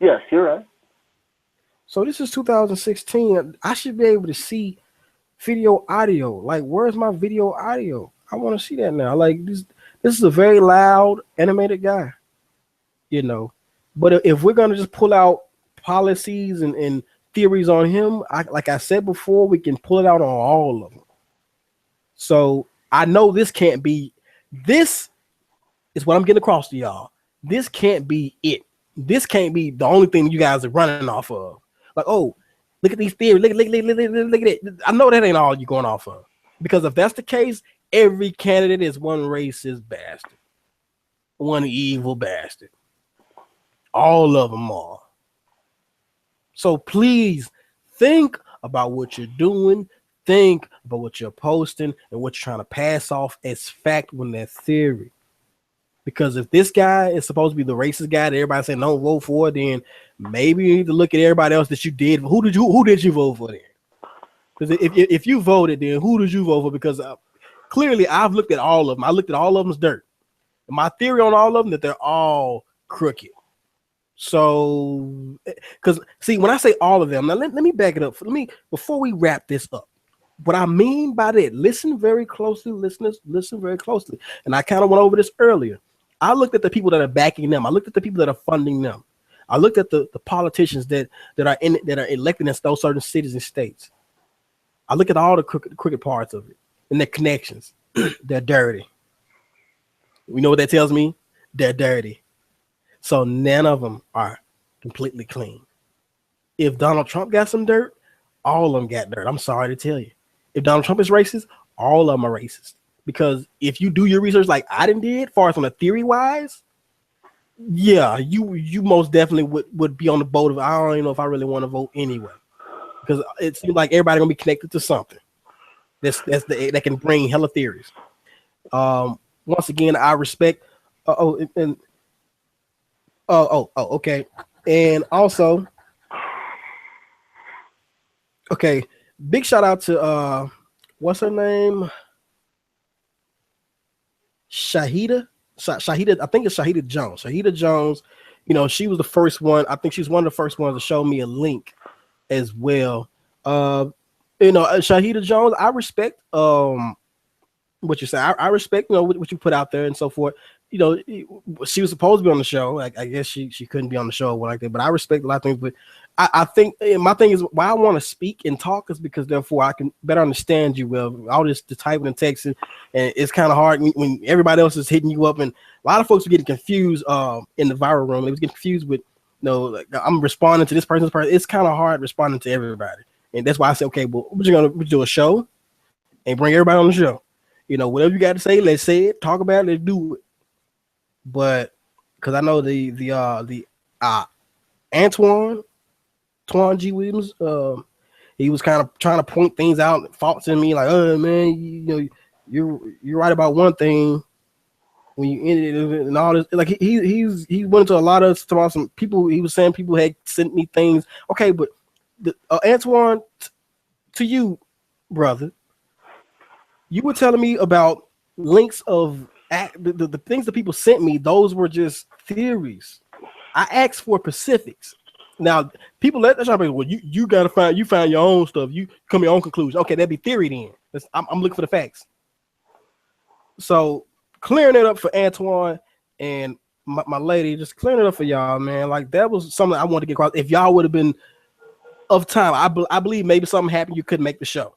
Yes, you're right. So this is 2016. I should be able to see video audio. Like, where's my video audio? I want to see that now. Like this is a very loud, animated guy. You know, but if we're gonna just pull out policies and theories on him, like I said before, we can pull it out on all of them. So I know this can't be. This is what I'm getting across to y'all. This can't be it. This can't be the only thing you guys are running off of. Like, oh, look at these theories. Look at it. I know that ain't all you're going off of. Because if that's the case, every candidate is one racist bastard, one evil bastard. All of them are. So please think about what you're doing. Think about what you're posting and what you're trying to pass off as fact when they're theory. Because if this guy is supposed to be the racist guy that everybody saying don't vote for, then maybe you need to look at everybody else that you did. Who did you vote for then? Because if you voted, then who did you vote for? Because clearly I've looked at all of them. I looked at all of them's dirt. And my theory on all of them that they're all crooked. So, because see, when I say all of them, now let me back it up. Before we wrap this up. What I mean by that, listen very closely, listeners, listen very closely. And I kind of went over this earlier. I looked at the people that are backing them. I looked at the people that are funding them. I looked at the politicians that are elected in those certain cities and states. I look at all the crooked parts of it and their connections. They're dirty. We know what that tells me? They're dirty. So none of them are completely clean. If Donald Trump got some dirt, all of them got dirt. I'm sorry to tell you. If Donald Trump is racist, all of them are racist. Because if you do your research like I did, far as on a theory wise, yeah, you most definitely would be on the boat of I don't even know if I really want to vote anyway. Because it seems like everybody gonna be connected to something that can bring hella theories. Once again, I respect. Okay, and also, okay, big shout out to what's her name? Shahida, I think it's Shahida Jones. Shahida Jones, you know, she was the first one. I think she's one of the first ones to show me a link as well. You know, Shahida Jones, I respect what you say. I respect, you know, what you put out there and so forth. You know, she was supposed to be on the show. I guess she couldn't be on the show or like that. But I respect a lot of things. But I think my thing is why I want to speak and talk is because therefore I can better understand you. Well, all this the typing and texting, and it's kind of hard when everybody else is hitting you up. And a lot of folks are getting confused in the viral room. They was getting confused with, you know, like I'm responding to this person's person. It's kind of hard responding to everybody. And that's why I said, okay, well, we're gonna do a show and bring everybody on the show. You know, whatever you got to say, let's say it, talk about it, let's do it. But because I know the Antoine G. Williams, he was kind of trying to point things out, faults in me, like, oh man, you know, you're right about one thing when you ended it and all this. Like he went into a lot of stuff. Some people, he was saying people had sent me things. Okay, but Antoine, to you, brother, you were telling me about links of the things that people sent me. Those were just theories. I asked for specifics. Now, people let that well, you gotta find your own stuff. You come to your own conclusion. Okay, that'd be theory then. I'm looking for the facts. So clearing it up for Antoine and my lady, just clearing it up for y'all, man. Like that was something I wanted to get across. If y'all would have been of time, I believe maybe something happened, you couldn't make the show.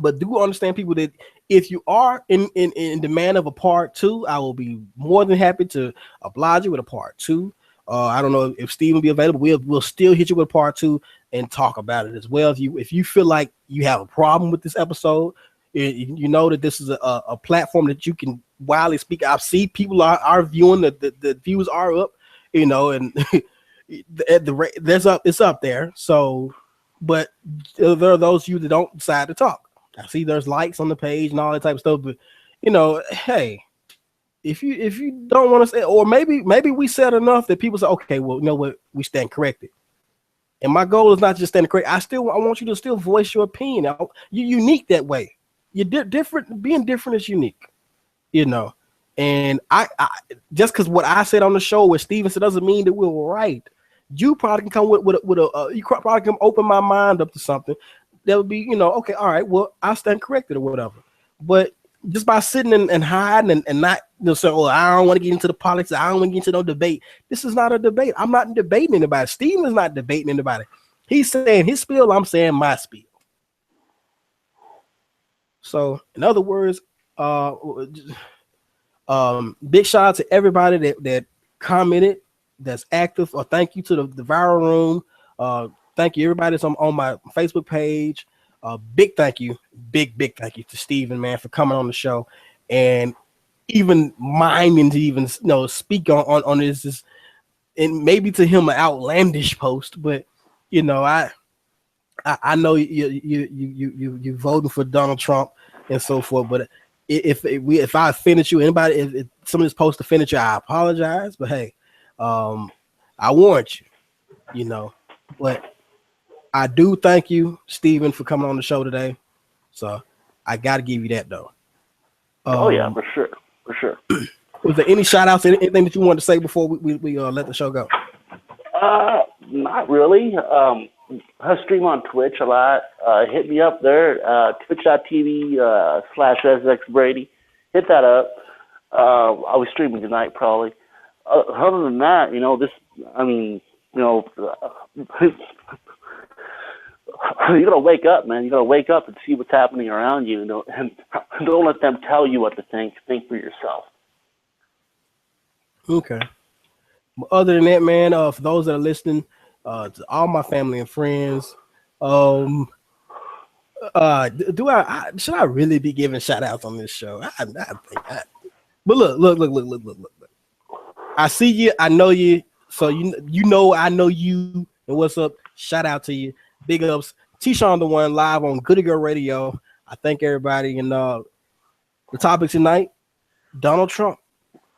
But do understand, people, that if you are in demand of a part 2, I will be more than happy to oblige you with a part 2. I don't know if Steve will be available. We'll still hit you with a part 2 and talk about it as well. If you feel like you have a problem with this episode, you know that this is a platform that you can widely speak. I see people are viewing, the views are up, you know, and it's up there. So, but there are those of you that don't decide to talk. I see there's likes on the page and all that type of stuff, but you know, hey, if you don't want to say, or maybe we said enough that people say, okay, well, you know what, we stand corrected. And my goal is not just stand corrected. I want you to still voice your opinion. You're unique that way. You're different. Being different is unique, you know. And I just because what I said on the show with Steven said doesn't mean that we were right. You probably can come with you probably can open my mind up to something that would be, you know, okay, all right, well, I'll stand corrected or whatever. But just by sitting and hiding and not, you know, saying, oh, I don't want to get into the politics, I don't want to get into no debate. This is not a debate. I'm not debating anybody. Steven is not debating anybody. He's saying his spiel, I'm saying my spiel. So, in other words, big shout out to everybody that commented, that's active, or thank you to the viral room. Thank you everybody that's on my Facebook page. Big thank you to Steven, man, for coming on the show and even minding to even, you know, speak on this, and maybe to him an outlandish post, but you know, I know you voting for Donald Trump and so forth, but if I offended you, anybody, if somebody's supposed to offend you, I apologize. But hey, I warned you, you know. But I do thank you, Steven, for coming on the show today. So I got to give you that, though. Oh yeah, for sure. Was there any shout outs, anything that you wanted to say before we let the show go? Not really. I stream on Twitch a lot. Hit me up there, twitch.tv/SXBrady. Hit that up. I'll be streaming tonight probably. Other than that, you know, you gotta wake up, man. You gotta wake up and see what's happening around you, and don't let them tell you what to think. Think for yourself. Okay. But other than that, man, for those that are listening, to all my family and friends, should I really be giving shout outs on this show? I think that. But look. I see you, I know you, so you know I know you, and what's up? Shout out to you. Big ups. T-Shawn the One live on GoodyGirlz Radio. I thank everybody. And the topic tonight, Donald Trump.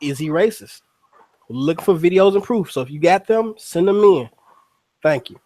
Is he racist? Look for videos and proof. So if you got them, send them in. Thank you.